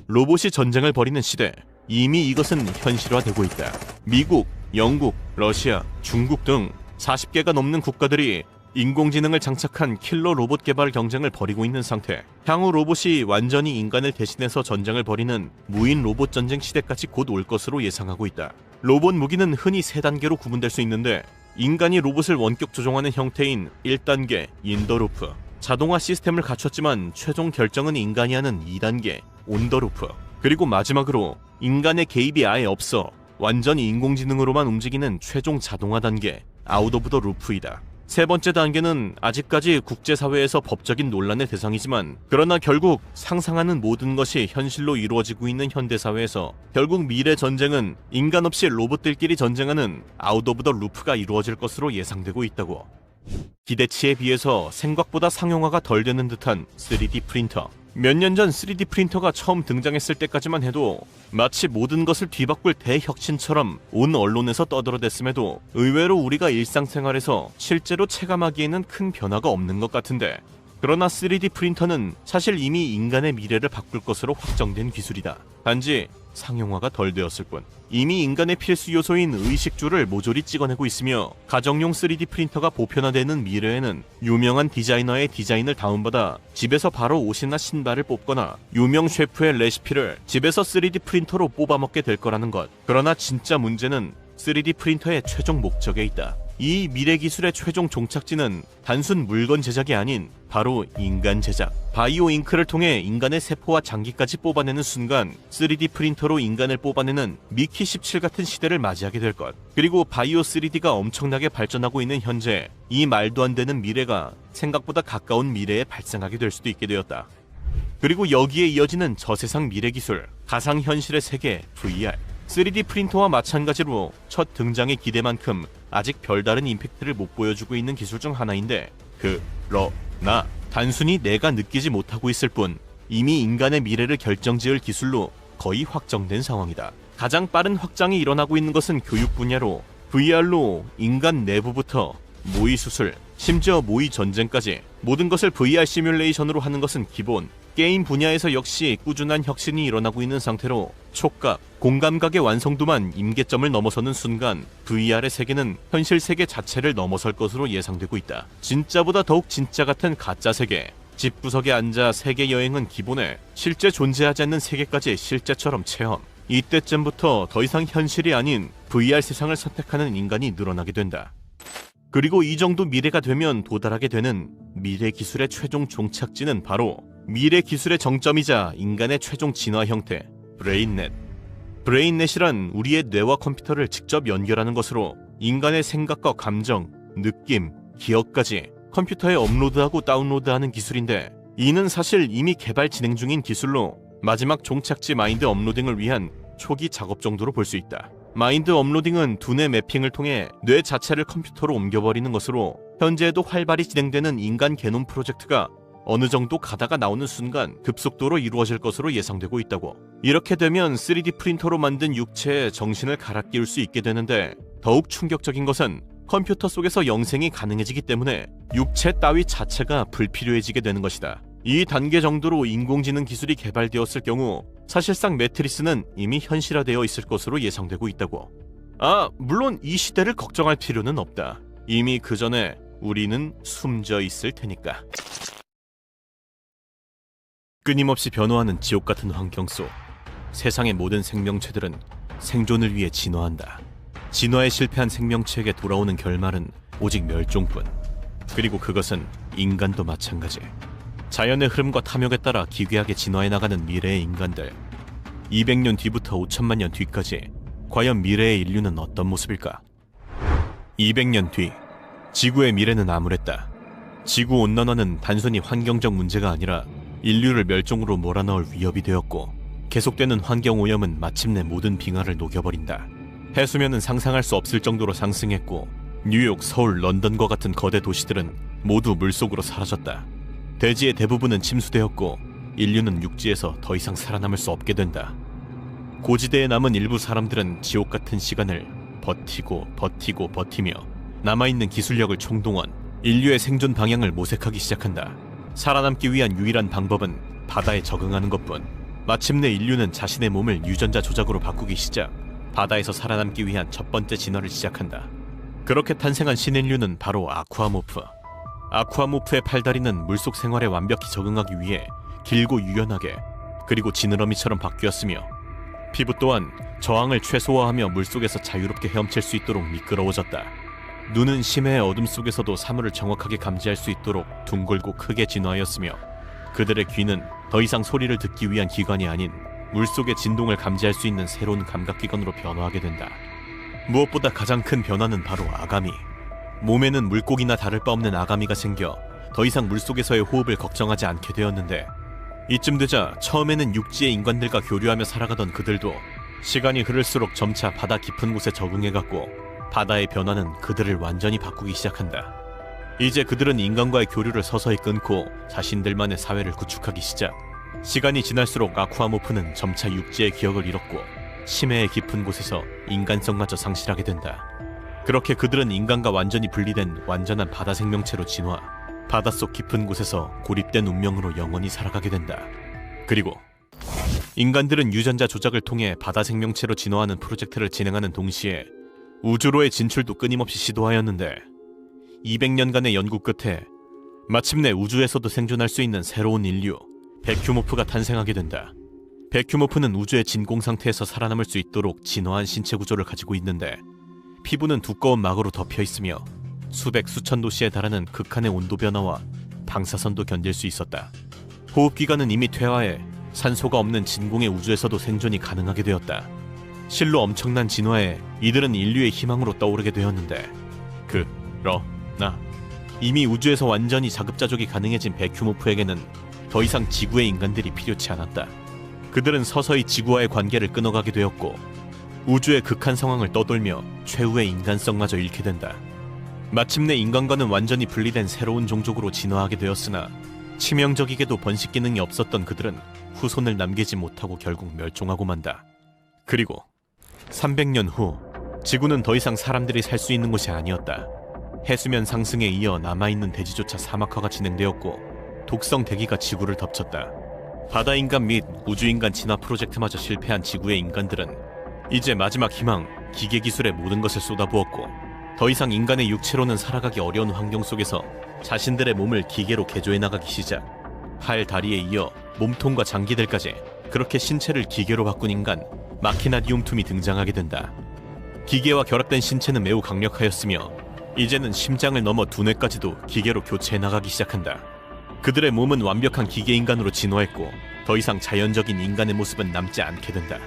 로봇이 전쟁을 벌이는 시대, 이미 이것은 현실화되고 있다. 미국, 영국, 러시아, 중국 등 40개가 넘는 국가들이 인공지능을 장착한 킬러 로봇 개발 경쟁을 벌이고 있는 상태. 향후 로봇이 완전히 인간을 대신해서 전쟁을 벌이는 무인 로봇 전쟁 시대까지 곧 올 것으로 예상하고 있다. 로봇 무기는 흔히 3단계로 구분될 수 있는데 인간이 로봇을 원격 조종하는 형태인 1단계 인더루프, 자동화 시스템을 갖췄지만 최종 결정은 인간이 하는 2단계 온더루프, 그리고 마지막으로 인간의 개입이 아예 없어 완전히 인공지능으로만 움직이는 최종 자동화 단계 아웃 오브 더 루프이다. 세 번째 단계는 아직까지 국제사회에서 법적인 논란의 대상이지만 그러나 결국 상상하는 모든 것이 현실로 이루어지고 있는 현대사회에서 결국 미래 전쟁은 인간 없이 로봇들끼리 전쟁하는 아웃 오브 더 루프가 이루어질 것으로 예상되고 있다고. 기대치에 비해서 생각보다 상용화가 덜 되는 듯한 3D 프린터. 몇 년 전 3D 프린터가 처음 등장했을 때까지만 해도 마치 모든 것을 뒤바꿀 대혁신처럼 온 언론에서 떠들어댔음에도 의외로 우리가 일상생활에서 실제로 체감하기에는 큰 변화가 없는 것 같은데, 그러나 3D 프린터는 사실 이미 인간의 미래를 바꿀 것으로 확정된 기술이다. 단지 상용화가 덜 되었을 뿐. 이미 인간의 필수 요소인 의식주를 모조리 찍어내고 있으며 가정용 3D 프린터가 보편화되는 미래에는 유명한 디자이너의 디자인을 다운받아 집에서 바로 옷이나 신발을 뽑거나 유명 셰프의 레시피를 집에서 3D 프린터로 뽑아먹게 될 거라는 것. 그러나 진짜 문제는 3D 프린터의 최종 목적에 있다. 이 미래 기술의 최종 종착지는 단순 물건 제작이 아닌 바로 인간 제작. 바이오 잉크를 통해 인간의 세포와 장기까지 뽑아내는 순간 3D 프린터로 인간을 뽑아내는 미키 17 같은 시대를 맞이하게 될 것. 그리고 바이오 3D가 엄청나게 발전하고 있는 현재 이 말도 안 되는 미래가 생각보다 가까운 미래에 발생하게 될 수도 있게 되었다. 그리고 여기에 이어지는 저세상 미래 기술, 가상현실의 세계 VR. 3D 프린터와 마찬가지로 첫 등장의 기대만큼 아직 별다른 임팩트를 못 보여주고 있는 기술 중 하나인데, 그러나 단순히 내가 느끼지 못하고 있을 뿐 이미 인간의 미래를 결정지을 기술로 거의 확정된 상황이다. 가장 빠른 확장이 일어나고 있는 것은 교육 분야로 VR로 인간 내부부터 모의 수술, 심지어 모의 전쟁까지 모든 것을 VR 시뮬레이션으로 하는 것은 기본. 게임 분야에서 역시 꾸준한 혁신이 일어나고 있는 상태로 촉각, 공감각의 완성도만 임계점을 넘어서는 순간 VR의 세계는 현실 세계 자체를 넘어설 것으로 예상되고 있다. 진짜보다 더욱 진짜 같은 가짜 세계. 집구석에 앉아 세계 여행은 기본에 실제 존재하지 않는 세계까지 실제처럼 체험. 이때쯤부터 더 이상 현실이 아닌 VR 세상을 선택하는 인간이 늘어나게 된다. 그리고 이 정도 미래가 되면 도달하게 되는 미래 기술의 최종 종착지는 바로 미래 기술의 정점이자 인간의 최종 진화 형태, 브레인넷. 브레인넷이란 우리의 뇌와 컴퓨터를 직접 연결하는 것으로 인간의 생각과 감정, 느낌, 기억까지 컴퓨터에 업로드하고 다운로드하는 기술인데, 이는 사실 이미 개발 진행 중인 기술로 마지막 종착지 마인드 업로딩을 위한 초기 작업 정도로 볼 수 있다. 마인드 업로딩은 두뇌 매핑을 통해 뇌 자체를 컴퓨터로 옮겨버리는 것으로 현재에도 활발히 진행되는 인간 게놈 프로젝트가 어느 정도 가다가 나오는 순간 급속도로 이루어질 것으로 예상되고 있다고. 이렇게 되면 3D 프린터로 만든 육체에 정신을 갈아 끼울 수 있게 되는데, 더욱 충격적인 것은 컴퓨터 속에서 영생이 가능해지기 때문에 육체 따위 자체가 불필요해지게 되는 것이다. 이 단계 정도로 인공지능 기술이 개발되었을 경우 사실상 매트리스는 이미 현실화되어 있을 것으로 예상되고 있다고. 물론 이 시대를 걱정할 필요는 없다. 이미 그 전에 우리는 숨져 있을 테니까. 끊임없이 변화하는 지옥 같은 환경 속 세상의 모든 생명체들은 생존을 위해 진화한다. 진화에 실패한 생명체에게 돌아오는 결말은 오직 멸종뿐. 그리고 그것은 인간도 마찬가지. 자연의 흐름과 탐욕에 따라 기괴하게 진화해 나가는 미래의 인간들. 200년 뒤부터 5천만 년 뒤까지 과연 미래의 인류는 어떤 모습일까? 200년 뒤 지구의 미래는 암울했다. 지구 온난화는 단순히 환경적 문제가 아니라 인류를 멸종으로 몰아넣을 위협이 되었고, 계속되는 환경오염은 마침내 모든 빙하를 녹여버린다. 해수면은 상상할 수 없을 정도로 상승했고, 뉴욕, 서울, 런던과 같은 거대 도시들은 모두 물속으로 사라졌다. 대지의 대부분은 침수되었고 인류는 육지에서 더 이상 살아남을 수 없게 된다. 고지대에 남은 일부 사람들은 지옥 같은 시간을 버티며 남아있는 기술력을 총동원, 인류의 생존 방향을 모색하기 시작한다. 살아남기 위한 유일한 방법은 바다에 적응하는 것뿐. 마침내 인류는 자신의 몸을 유전자 조작으로 바꾸기 시작, 바다에서 살아남기 위한 첫 번째 진화를 시작한다. 그렇게 탄생한 신인류는 바로 아쿠아모프. 아쿠아모프의 팔다리는 물속 생활에 완벽히 적응하기 위해 길고 유연하게 그리고 지느러미처럼 바뀌었으며 피부 또한 저항을 최소화하며 물속에서 자유롭게 헤엄칠 수 있도록 미끄러워졌다. 눈은 심해의 어둠 속에서도 사물을 정확하게 감지할 수 있도록 둥글고 크게 진화하였으며 그들의 귀는 더 이상 소리를 듣기 위한 기관이 아닌 물속의 진동을 감지할 수 있는 새로운 감각기관으로 변화하게 된다. 무엇보다 가장 큰 변화는 바로 아가미. 몸에는 물고기나 다를 바 없는 아가미가 생겨 더 이상 물속에서의 호흡을 걱정하지 않게 되었는데 이쯤 되자 처음에는 육지의 인간들과 교류하며 살아가던 그들도 시간이 흐를수록 점차 바다 깊은 곳에 적응해갔고 바다의 변화는 그들을 완전히 바꾸기 시작한다. 이제 그들은 인간과의 교류를 서서히 끊고 자신들만의 사회를 구축하기 시작. 시간이 지날수록 아쿠아모프는 점차 육지의 기억을 잃었고 심해의 깊은 곳에서 인간성마저 상실하게 된다. 그렇게 그들은 인간과 완전히 분리된 완전한 바다 생명체로 진화, 바닷속 깊은 곳에서 고립된 운명으로 영원히 살아가게 된다. 그리고 인간들은 유전자 조작을 통해 바다 생명체로 진화하는 프로젝트를 진행하는 동시에 우주로의 진출도 끊임없이 시도하였는데 200년간의 연구 끝에 마침내 우주에서도 생존할 수 있는 새로운 인류, 베큐모프가 탄생하게 된다. 베큐모프는 우주의 진공 상태에서 살아남을 수 있도록 진화한 신체 구조를 가지고 있는데 피부는 두꺼운 막으로 덮여 있으며 수백 수천 도씨에 달하는 극한의 온도 변화와 방사선도 견딜 수 있었다. 호흡기관은 이미 퇴화해 산소가 없는 진공의 우주에서도 생존이 가능하게 되었다. 실로 엄청난 진화에 이들은 인류의 희망으로 떠오르게 되었는데 그러나 이미 우주에서 완전히 자급자족이 가능해진 베큐모프에게는 더 이상 지구의 인간들이 필요치 않았다. 그들은 서서히 지구와의 관계를 끊어가게 되었고 우주의 극한 상황을 떠돌며 최후의 인간성마저 잃게 된다. 마침내 인간과는 완전히 분리된 새로운 종족으로 진화하게 되었으나 치명적이게도 번식 기능이 없었던 그들은 후손을 남기지 못하고 결국 멸종하고 만다. 그리고 300년 후 지구는 더 이상 사람들이 살 수 있는 곳이 아니었다. 해수면 상승에 이어 남아있는 대지조차 사막화가 진행되었고 독성 대기가 지구를 덮쳤다. 바다인간 및 우주인간 진화 프로젝트마저 실패한 지구의 인간들은 이제 마지막 희망, 기계기술에 모든 것을 쏟아부었고 더 이상 인간의 육체로는 살아가기 어려운 환경 속에서 자신들의 몸을 기계로 개조해 나가기 시작. 팔, 다리에 이어 몸통과 장기들까지 그렇게 신체를 기계로 바꾼 인간, 마키나디움툼이 등장하게 된다. 기계와 결합된 신체는 매우 강력하였으며 이제는 심장을 넘어 두뇌까지도 기계로 교체해 나가기 시작한다. 그들의 몸은 완벽한 기계인간으로 진화했고 더 이상 자연적인 인간의 모습은 남지 않게 된다.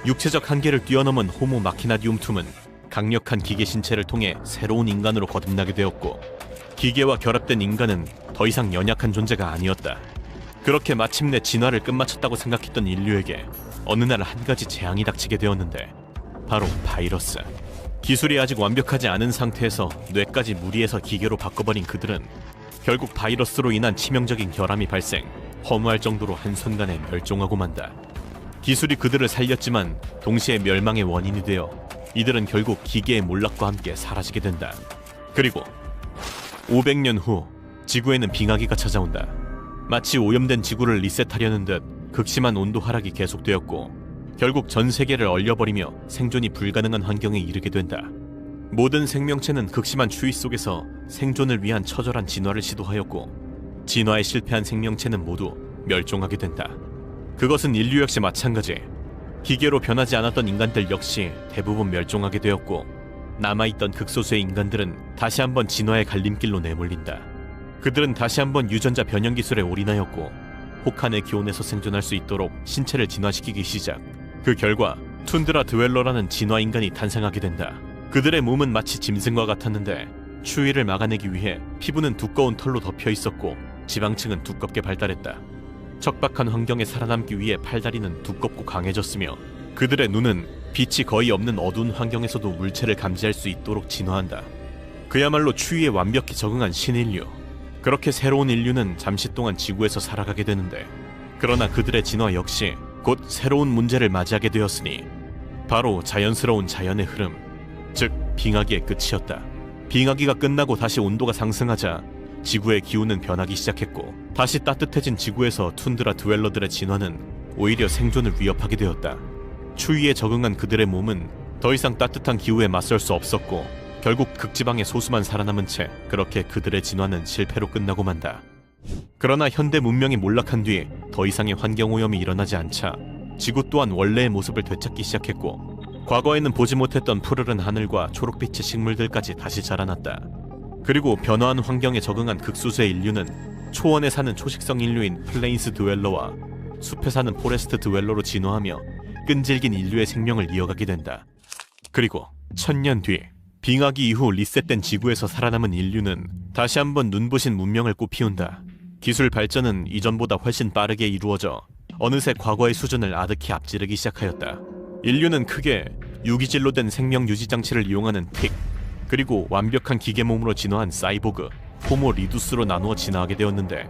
육체적 한계를 뛰어넘은 호모 마키나디움툼은 강력한 기계 신체를 통해 새로운 인간으로 거듭나게 되었고 기계와 결합된 인간은 더 이상 연약한 존재가 아니었다. 그렇게 마침내 진화를 끝마쳤다고 생각했던 인류에게 어느 날 한 가지 재앙이 닥치게 되었는데 바로 바이러스. 기술이 아직 완벽하지 않은 상태에서 뇌까지 무리해서 기계로 바꿔버린 그들은 결국 바이러스로 인한 치명적인 결함이 발생, 허무할 정도로 한순간에 멸종하고 만다. 기술이 그들을 살렸지만 동시에 멸망의 원인이 되어 이들은 결국 기계의 몰락과 함께 사라지게 된다. 그리고 500년 후 지구에는 빙하기가 찾아온다. 마치 오염된 지구를 리셋하려는 듯 극심한 온도 하락이 계속되었고 결국 전 세계를 얼려버리며 생존이 불가능한 환경에 이르게 된다. 모든 생명체는 극심한 추위 속에서 생존을 위한 처절한 진화를 시도하였고 진화에 실패한 생명체는 모두 멸종하게 된다. 그것은 인류 역시 마찬가지. 기계로 변하지 않았던 인간들 역시 대부분 멸종하게 되었고 남아있던 극소수의 인간들은 다시 한번 진화의 갈림길로 내몰린다. 그들은 다시 한번 유전자 변형 기술에 올인하였고 혹한의 기온에서 생존할 수 있도록 신체를 진화시키기 시작. 그 결과 툰드라 드웰러라는 진화 인간이 탄생하게 된다. 그들의 몸은 마치 짐승과 같았는데 추위를 막아내기 위해 피부는 두꺼운 털로 덮여 있었고 지방층은 두껍게 발달했다. 척박한 환경에 살아남기 위해 팔다리는 두껍고 강해졌으며 그들의 눈은 빛이 거의 없는 어두운 환경에서도 물체를 감지할 수 있도록 진화한다. 그야말로 추위에 완벽히 적응한 신인류. 그렇게 새로운 인류는 잠시 동안 지구에서 살아가게 되는데 그러나 그들의 진화 역시 곧 새로운 문제를 맞이하게 되었으니 바로 자연스러운 자연의 흐름, 즉 빙하기의 끝이었다. 빙하기가 끝나고 다시 온도가 상승하자 지구의 기후는 변하기 시작했고 다시 따뜻해진 지구에서 툰드라 드웰러들의 진화는 오히려 생존을 위협하게 되었다. 추위에 적응한 그들의 몸은 더 이상 따뜻한 기후에 맞설 수 없었고 결국 극지방의 소수만 살아남은 채 그렇게 그들의 진화는 실패로 끝나고 만다. 그러나 현대 문명이 몰락한 뒤 더 이상의 환경오염이 일어나지 않자 지구 또한 원래의 모습을 되찾기 시작했고, 과거에는 보지 못했던 푸르른 하늘과 초록빛의 식물들까지 다시 자라났다. 그리고 변화한 환경에 적응한 극소수의 인류는 초원에 사는 초식성 인류인 플레인스 드웰러와 숲에 사는 포레스트 드웰러로 진화하며 끈질긴 인류의 생명을 이어가게 된다. 그리고 1000년 뒤 빙하기 이후 리셋된 지구에서 살아남은 인류는 다시 한번 눈부신 문명을 꽃피운다. 기술 발전은 이전보다 훨씬 빠르게 이루어져 어느새 과거의 수준을 아득히 앞지르기 시작하였다. 인류는 크게 유기질로 된 생명 유지 장치를 이용하는 틱, 그리고 완벽한 기계 몸으로 진화한 사이보그, 호모 리두스로 나누어 진화하게 되었는데,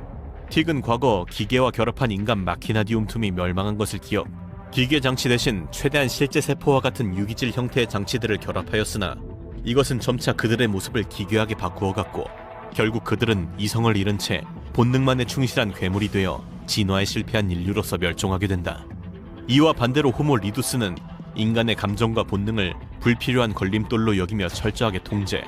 틱은 과거 기계와 결합한 인간 마키나디움 툼이 멸망한 것을 기억, 기계 장치 대신 최대한 실제 세포와 같은 유기질 형태의 장치들을 결합하였으나 이것은 점차 그들의 모습을 기괴하게 바꾸어갔고, 결국 그들은 이성을 잃은 채 본능만에 충실한 괴물이 되어 진화에 실패한 인류로서 멸종하게 된다. 이와 반대로 호모 리두스는 인간의 감정과 본능을 불필요한 걸림돌로 여기며 철저하게 통제,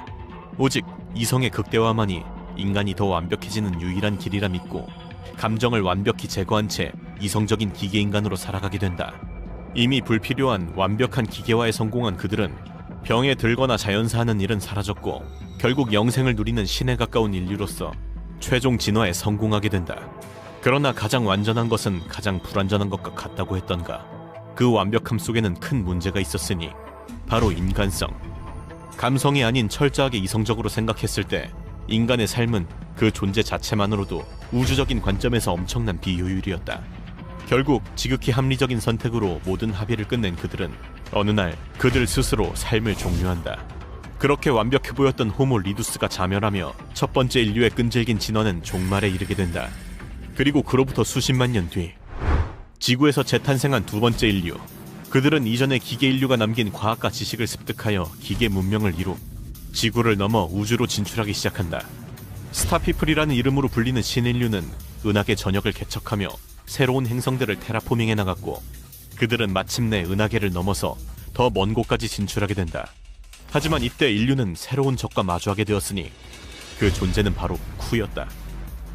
오직 이성의 극대화만이 인간이 더 완벽해지는 유일한 길이라 믿고 감정을 완벽히 제거한 채 이성적인 기계인간으로 살아가게 된다. 이미 불필요한 완벽한 기계화에 성공한 그들은 병에 들거나 자연사하는 일은 사라졌고 결국 영생을 누리는 신에 가까운 인류로서 최종 진화에 성공하게 된다. 그러나 가장 완전한 것은 가장 불완전한 것과 같다고 했던가. 그 완벽함 속에는 큰 문제가 있었으니 바로 인간성. 감성이 아닌 철저하게 이성적으로 생각했을 때 인간의 삶은 그 존재 자체만으로도 우주적인 관점에서 엄청난 비효율이었다. 결국 지극히 합리적인 선택으로 모든 합의를 끝낸 그들은 어느 날 그들 스스로 삶을 종료한다. 그렇게 완벽해 보였던 호모 리두스가 자멸하며 첫 번째 인류의 끈질긴 진화는 종말에 이르게 된다. 그리고 그로부터 수십만 년 뒤 지구에서 재탄생한 두 번째 인류, 그들은 이전의 기계 인류가 남긴 과학과 지식을 습득하여 기계 문명을 이루 지구를 넘어 우주로 진출하기 시작한다. 스타피플이라는 이름으로 불리는 신인류는 은하계 전역을 개척하며 새로운 행성들을 테라포밍해 나갔고, 그들은 마침내 은하계를 넘어서 더 먼 곳까지 진출하게 된다. 하지만 이때 인류는 새로운 적과 마주하게 되었으니 그 존재는 바로 쿠였다.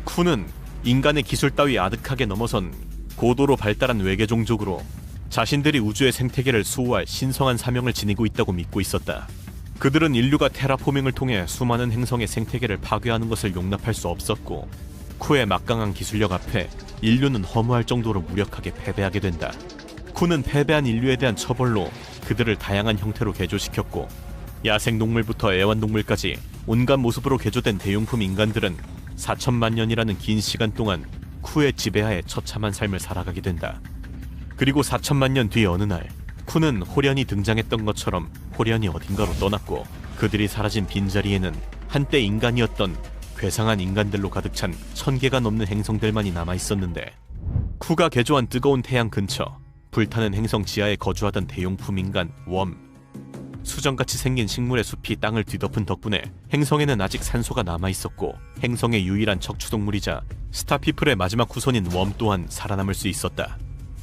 쿠는 인간의 기술 따위 아득하게 넘어선 고도로 발달한 외계 종족으로 자신들이 우주의 생태계를 수호할 신성한 사명을 지니고 있다고 믿고 있었다. 그들은 인류가 테라포밍을 통해 수많은 행성의 생태계를 파괴하는 것을 용납할 수 없었고, 쿠의 막강한 기술력 앞에 인류는 허무할 정도로 무력하게 패배하게 된다. 쿠는 패배한 인류에 대한 처벌로 그들을 다양한 형태로 개조시켰고, 야생동물부터 애완동물까지 온갖 모습으로 개조된 대용품 인간들은 4천만 년이라는 긴 시간 동안 쿠의 지배하에 처참한 삶을 살아가게 된다. 그리고 4천만 년 뒤 어느 날 쿠는 호련이 등장했던 것처럼 호련이 어딘가로 떠났고, 그들이 사라진 빈자리에는 한때 인간이었던 괴상한 인간들로 가득 찬 1000개가 넘는 행성들만이 남아있었는데, 쿠가 개조한 뜨거운 태양 근처 불타는 행성 지하에 거주하던 대용품 인간 웜, 수정같이 생긴 식물의 숲이 땅을 뒤덮은 덕분에 행성에는 아직 산소가 남아있었고, 행성의 유일한 척추동물이자 스타피플의 마지막 후손인 웜 또한 살아남을 수 있었다.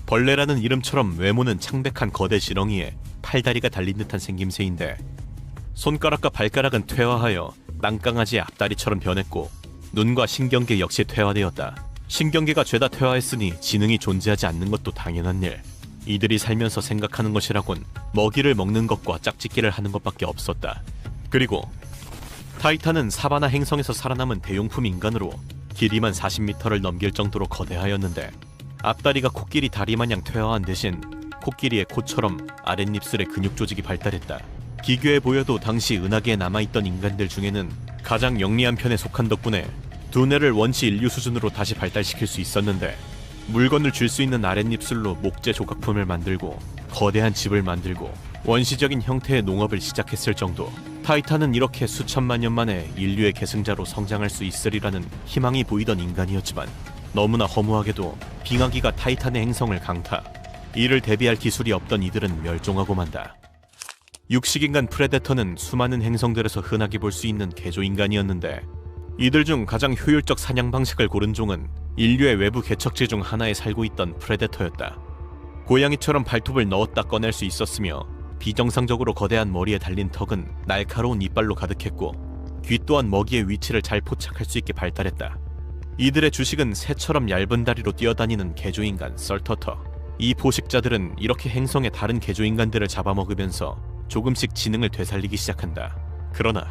벌레라는 이름처럼 외모는 창백한 거대 지렁이에 팔다리가 달린 듯한 생김새인데, 손가락과 발가락은 퇴화하여 땅강아지의 앞다리처럼 변했고, 눈과 신경계 역시 퇴화되었다. 신경계가 죄다 퇴화했으니 지능이 존재하지 않는 것도 당연한 일. 이들이 살면서 생각하는 것이라곤 먹이를 먹는 것과 짝짓기를 하는 것밖에 없었다. 그리고 타이탄은 사바나 행성에서 살아남은 대용품 인간으로 길이만 40m를 넘길 정도로 거대하였는데, 앞다리가 코끼리 다리 마냥 퇴화한 대신 코끼리의 코처럼 아랫입술의 근육 조직이 발달했다. 기괴해 보여도 당시 은하계에 남아있던 인간들 중에는 가장 영리한 편에 속한 덕분에 두뇌를 원시 인류 수준으로 다시 발달시킬 수 있었는데, 물건을 줄 수 있는 아랫입술로 목재 조각품을 만들고 거대한 집을 만들고 원시적인 형태의 농업을 시작했을 정도. 타이탄은 이렇게 수천만 년 만에 인류의 계승자로 성장할 수 있으리라는 희망이 보이던 인간이었지만, 너무나 허무하게도 빙하기가 타이탄의 행성을 강타. 이를 대비할 기술이 없던 이들은 멸종하고 만다. 육식인간 프레데터는 수많은 행성들에서 흔하게 볼 수 있는 개조인간이었는데, 이들 중 가장 효율적 사냥 방식을 고른 종은 인류의 외부 개척지 중 하나에 살고 있던 프레데터였다. 고양이처럼 발톱을 넣었다 꺼낼 수 있었으며 비정상적으로 거대한 머리에 달린 턱은 날카로운 이빨로 가득했고 귀 또한 먹이의 위치를 잘 포착할 수 있게 발달했다. 이들의 주식은 새처럼 얇은 다리로 뛰어다니는 개조인간 썰터터. 이 포식자들은 이렇게 행성의 다른 개조인간들을 잡아먹으면서 조금씩 지능을 되살리기 시작한다. 그러나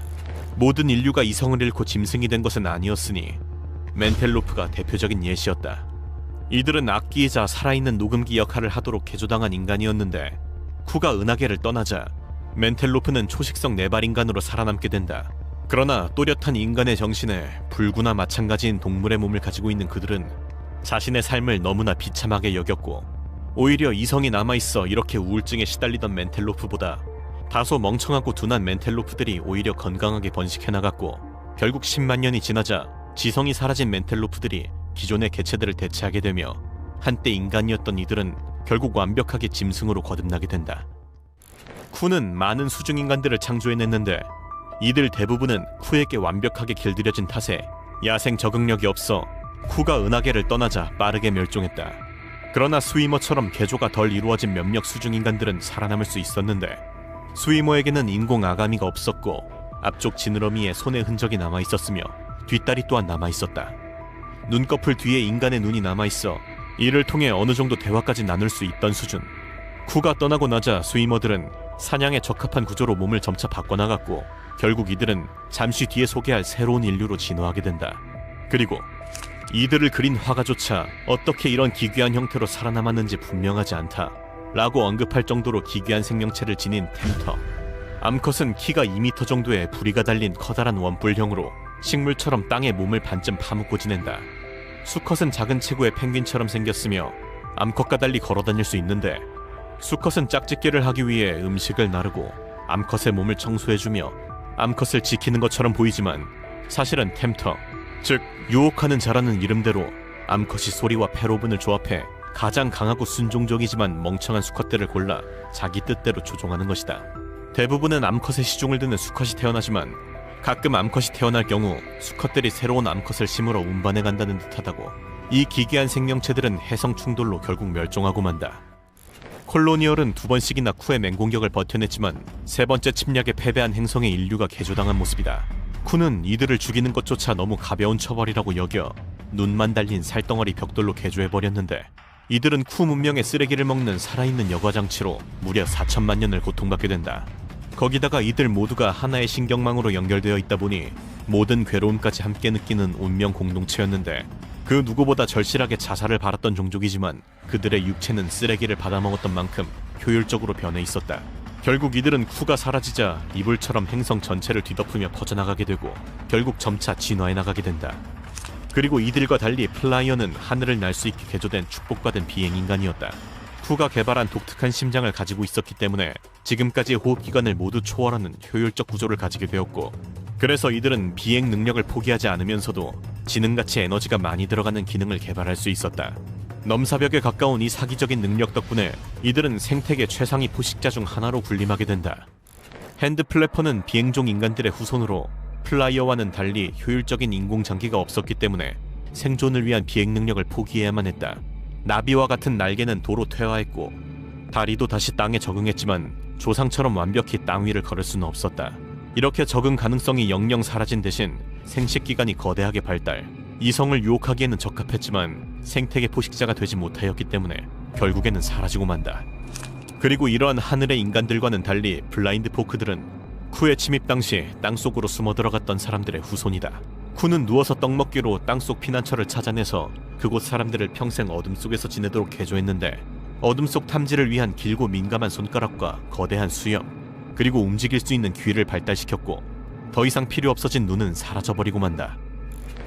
모든 인류가 이성을 잃고 짐승이 된 것은 아니었으니 멘텔로프가 대표적인 예시였다. 이들은 악기이자 살아있는 녹음기 역할을 하도록 개조당한 인간이었는데 쿠가 은하계를 떠나자 멘텔로프는 초식성 네발인간으로 살아남게 된다. 그러나 또렷한 인간의 정신에 불구나 마찬가지인 동물의 몸을 가지고 있는 그들은 자신의 삶을 너무나 비참하게 여겼고 오히려 이성이 남아있어 이렇게 우울증에 시달리던 멘텔로프보다 다소 멍청하고 둔한 멘텔로프들이 오히려 건강하게 번식해나갔고 결국 10만 년이 지나자 지성이 사라진 멘텔로프들이 기존의 개체들을 대체하게 되며 한때 인간이었던 이들은 결국 완벽하게 짐승으로 거듭나게 된다. 쿠는 많은 수중인간들을 창조해냈는데 이들 대부분은 쿠에게 완벽하게 길들여진 탓에 야생 적응력이 없어 쿠가 은하계를 떠나자 빠르게 멸종했다. 그러나 스위머처럼 개조가 덜 이루어진 몇몇 수중인간들은 살아남을 수 있었는데 스위머에게는 인공 아가미가 없었고 앞쪽 지느러미에 손의 흔적이 남아있었으며 뒷다리 또한 남아있었다. 눈꺼풀 뒤에 인간의 눈이 남아있어 이를 통해 어느 정도 대화까지 나눌 수 있던 수준. 쿠가 떠나고 나자 스위머들은 사냥에 적합한 구조로 몸을 점차 바꿔나갔고 결국 이들은 잠시 뒤에 소개할 새로운 인류로 진화하게 된다. 그리고 이들을 그린 화가조차 어떻게 이런 기괴한 형태로 살아남았는지 분명하지 않다 라고 언급할 정도로 기괴한 생명체를 지닌 템터. 암컷은 키가 2m 정도의 부리가 달린 커다란 원뿔형으로 식물처럼 땅에 몸을 반쯤 파묻고 지낸다. 수컷은 작은 체구의 펭귄처럼 생겼으며 암컷과 달리 걸어다닐 수 있는데 수컷은 짝짓기를 하기 위해 음식을 나르고 암컷의 몸을 청소해주며 암컷을 지키는 것처럼 보이지만 사실은 템터, 즉 유혹하는 자라는 이름대로 암컷이 소리와 페로본을 조합해 가장 강하고 순종적이지만 멍청한 수컷들을 골라 자기 뜻대로 조종하는 것이다. 대부분은 암컷의 시중을 드는 수컷이 태어나지만 가끔 암컷이 태어날 경우 수컷들이 새로운 암컷을 심으러 운반해 간다는 듯하다고. 이 기괴한 생명체들은 해성 충돌로 결국 멸종하고 만다. 콜로니얼은 2번씩이나 쿠의 맹공격을 버텨냈지만 3번째 침략에 패배한 행성의 인류가 개조당한 모습이다. 쿠는 이들을 죽이는 것조차 너무 가벼운 처벌이라고 여겨 눈만 달린 살덩어리 벽돌로 개조해버렸는데 이들은 쿠 문명의 쓰레기를 먹는 살아있는 여과장치로 무려 4천만 년을 고통받게 된다. 거기다가 이들 모두가 하나의 신경망으로 연결되어 있다 보니 모든 괴로움까지 함께 느끼는 운명 공동체였는데 그 누구보다 절실하게 자살을 바랐던 종족이지만 그들의 육체는 쓰레기를 받아먹었던 만큼 효율적으로 변해 있었다. 결국 이들은 쿠가 사라지자 이불처럼 행성 전체를 뒤덮으며 퍼져나가게 되고 결국 점차 진화해 나가게 된다. 그리고 이들과 달리 플라이어는 하늘을 날 수 있게 개조된 축복받은 비행인간이었다. 쿠가 개발한 독특한 심장을 가지고 있었기 때문에 지금까지 호흡기관을 모두 초월하는 효율적 구조를 가지게 되었고 그래서 이들은 비행 능력을 포기하지 않으면서도 지능같이 에너지가 많이 들어가는 기능을 개발할 수 있었다. 넘사벽에 가까운 이 사기적인 능력 덕분에 이들은 생태계 최상위 포식자 중 하나로 군림하게 된다. 핸드플래퍼는 비행종 인간들의 후손으로 플라이어와는 달리 효율적인 인공장기가 없었기 때문에 생존을 위한 비행 능력을 포기해야만 했다. 나비와 같은 날개는 도로 퇴화했고 다리도 다시 땅에 적응했지만 조상처럼 완벽히 땅 위를 걸을 수는 없었다. 이렇게 적응 가능성이 영영 사라진 대신 생식기관이 거대하게 발달, 이성을 유혹하기에는 적합했지만 생태계 포식자가 되지 못하였기 때문에 결국에는 사라지고 만다. 그리고 이러한 하늘의 인간들과는 달리 블라인드 포크들은 쿠의 침입 당시 땅속으로 숨어 들어갔던 사람들의 후손이다. 쿠는 누워서 떡 먹기로 땅속 피난처를 찾아내서 그곳 사람들을 평생 어둠 속에서 지내도록 개조했는데 어둠 속 탐지를 위한 길고 민감한 손가락과 거대한 수염, 그리고 움직일 수 있는 귀를 발달시켰고 더 이상 필요 없어진 눈은 사라져버리고 만다.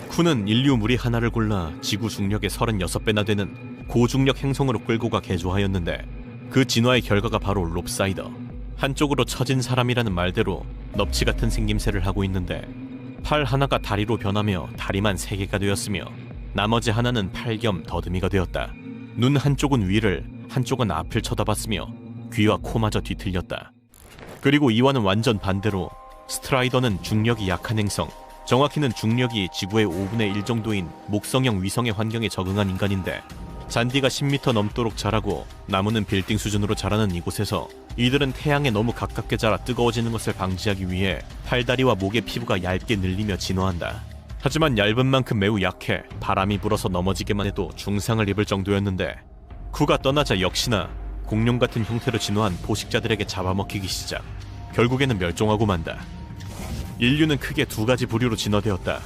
쿠는 인류 무리 하나를 골라 지구 중력의 36배나 되는 고중력 행성으로 끌고 가 개조하였는데 그 진화의 결과가 바로 롭사이더. 한쪽으로 처진 사람이라는 말대로 넙치 같은 생김새를 하고 있는데 팔 하나가 다리로 변하며 다리만 3개가 되었으며 나머지 하나는 팔 겸 더듬이가 되었다. 눈 한쪽은 위를, 한쪽은 앞을 쳐다봤으며 귀와 코마저 뒤틀렸다. 그리고 이와는 완전 반대로 스트라이더는 중력이 약한 행성, 정확히는 중력이 지구의 5분의 1 정도인 목성형 위성의 환경에 적응한 인간인데 잔디가 10m 넘도록 자라고 나무는 빌딩 수준으로 자라는 이곳에서 이들은 태양에 너무 가깝게 자라 뜨거워지는 것을 방지하기 위해 팔다리와 목의 피부가 얇게 늘리며 진화한다. 하지만 얇은 만큼 매우 약해 바람이 불어서 넘어지기만 해도 중상을 입을 정도였는데 쿠가 떠나자 역시나 공룡 같은 형태로 진화한 포식자들에게 잡아먹히기 시작. 결국에는 멸종하고 만다. 인류는 크게 두 가지 부류로 진화되었다.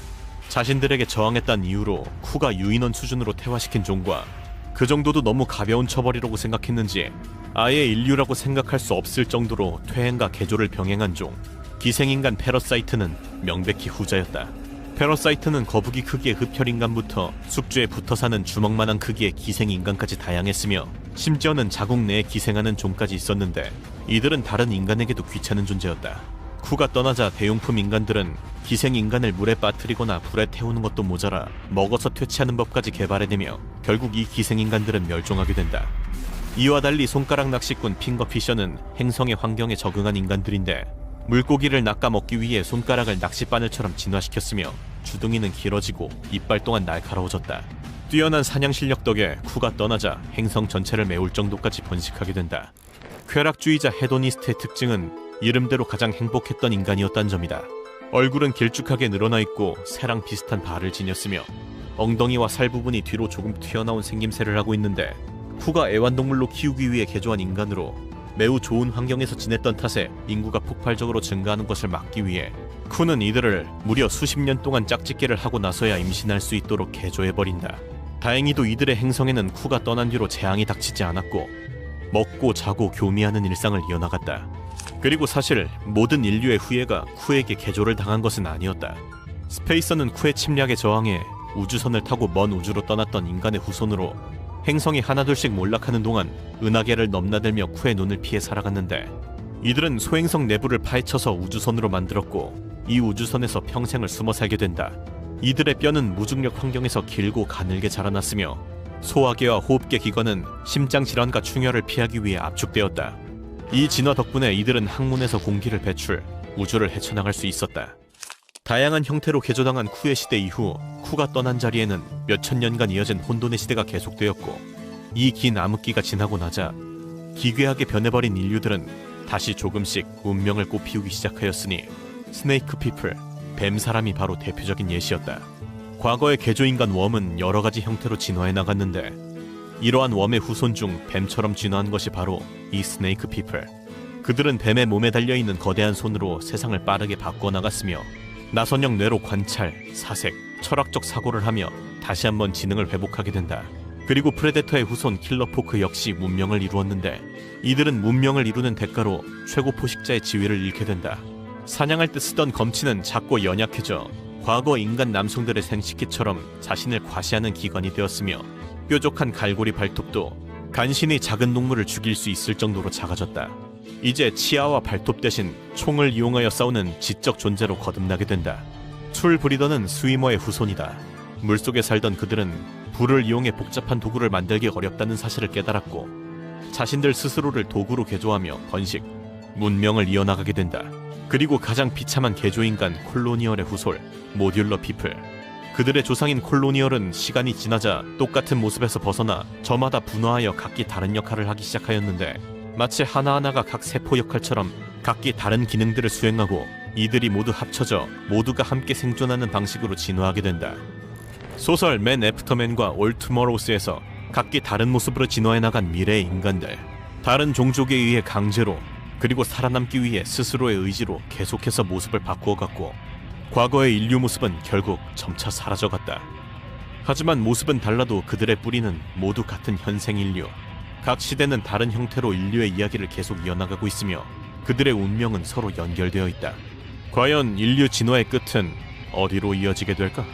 자신들에게 저항했다는 이유로 쿠가 유인원 수준으로 태화시킨 종과 그 정도도 너무 가벼운 처벌이라고 생각했는지 아예 인류라고 생각할 수 없을 정도로 퇴행과 개조를 병행한 종. 기생인간 패러사이트는 명백히 후자였다. 패러사이트는 거북이 크기의 흡혈인간부터 숙주에 붙어 사는 주먹만한 크기의 기생인간까지 다양했으며 심지어는 자국 내에 기생하는 종까지 있었는데 이들은 다른 인간에게도 귀찮은 존재였다. 쿠가 떠나자 대용품 인간들은 기생인간을 물에 빠뜨리거나 불에 태우는 것도 모자라 먹어서 퇴치하는 법까지 개발해내며 결국 이 기생인간들은 멸종하게 된다. 이와 달리 손가락 낚시꾼 핑거피셔는 행성의 환경에 적응한 인간들인데 물고기를 낚아 먹기 위해 손가락을 낚싯바늘처럼 진화시켰으며 주둥이는 길어지고 이빨 또한 날카로워졌다. 뛰어난 사냥 실력 덕에 쿠가 떠나자 행성 전체를 메울 정도까지 번식하게 된다. 쾌락주의자 헤도니스트의 특징은 이름대로 가장 행복했던 인간이었다는 점이다. 얼굴은 길쭉하게 늘어나 있고 새랑 비슷한 발을 지녔으며 엉덩이와 살 부분이 뒤로 조금 튀어나온 생김새를 하고 있는데 쿠가 애완동물로 키우기 위해 개조한 인간으로 매우 좋은 환경에서 지냈던 탓에 인구가 폭발적으로 증가하는 것을 막기 위해 쿠는 이들을 무려 수십 년 동안 짝짓기를 하고 나서야 임신할 수 있도록 개조해버린다. 다행히도 이들의 행성에는 쿠가 떠난 뒤로 재앙이 닥치지 않았고 먹고 자고 교미하는 일상을 이어나갔다. 그리고 사실 모든 인류의 후예가 쿠에게 개조를 당한 것은 아니었다. 스페이서는 쿠의 침략에 저항해 우주선을 타고 먼 우주로 떠났던 인간의 후손으로 행성이 하나둘씩 몰락하는 동안 은하계를 넘나들며 쿠의 눈을 피해 살아갔는데 이들은 소행성 내부를 파헤쳐서 우주선으로 만들었고 이 우주선에서 평생을 숨어 살게 된다. 이들의 뼈는 무중력 환경에서 길고 가늘게 자라났으며 소화계와 호흡계 기관은 심장 질환과 충혈을 피하기 위해 압축되었다. 이 진화 덕분에 이들은 항문에서 공기를 배출, 우주를 헤쳐나갈 수 있었다. 다양한 형태로 개조당한 쿠의 시대 이후 쿠가 떠난 자리에는 몇천 년간 이어진 혼돈의 시대가 계속되었고 이 긴 암흑기가 지나고 나자 기괴하게 변해버린 인류들은 다시 조금씩 운명을 꽃피우기 시작하였으니 스네이크 피플, 뱀 사람이 바로 대표적인 예시였다. 과거의 개조인간 웜은 여러 가지 형태로 진화해 나갔는데 이러한 웜의 후손 중 뱀처럼 진화한 것이 바로 이 스네이크 피플. 그들은 뱀의 몸에 달려있는 거대한 손으로 세상을 빠르게 바꿔나갔으며 나선형 뇌로 관찰, 사색, 철학적 사고를 하며 다시 한번 지능을 회복하게 된다. 그리고 프레데터의 후손 킬러포크 역시 문명을 이루었는데 이들은 문명을 이루는 대가로 최고 포식자의 지위를 잃게 된다. 사냥할 때 쓰던 검치는 작고 연약해져 과거 인간 남성들의 생식기처럼 자신을 과시하는 기관이 되었으며 뾰족한 갈고리 발톱도 간신히 작은 동물을 죽일 수 있을 정도로 작아졌다. 이제 치아와 발톱 대신 총을 이용하여 싸우는 지적 존재로 거듭나게 된다. 툴 브리더는 스위머의 후손이다. 물속에 살던 그들은 불을 이용해 복잡한 도구를 만들기 어렵다는 사실을 깨달았고 자신들 스스로를 도구로 개조하며 번식, 문명을 이어나가게 된다. 그리고 가장 비참한 개조인간 콜로니얼의 후솔, 모듈러 피플. 그들의 조상인 콜로니얼은 시간이 지나자 똑같은 모습에서 벗어나 저마다 분화하여 각기 다른 역할을 하기 시작하였는데 마치 하나하나가 각 세포 역할처럼 각기 다른 기능들을 수행하고 이들이 모두 합쳐져 모두가 함께 생존하는 방식으로 진화하게 된다. 소설 맨 애프터맨과 올 투머로우스에서 각기 다른 모습으로 진화해 나간 미래의 인간들, 다른 종족에 의해 강제로 그리고 살아남기 위해 스스로의 의지로 계속해서 모습을 바꾸어갔고 과거의 인류 모습은 결국 점차 사라져갔다. 하지만 모습은 달라도 그들의 뿌리는 모두 같은 현생 인류. 각 시대는 다른 형태로 인류의 이야기를 계속 이어나가고 있으며 그들의 운명은 서로 연결되어 있다. 과연 인류 진화의 끝은 어디로 이어지게 될까?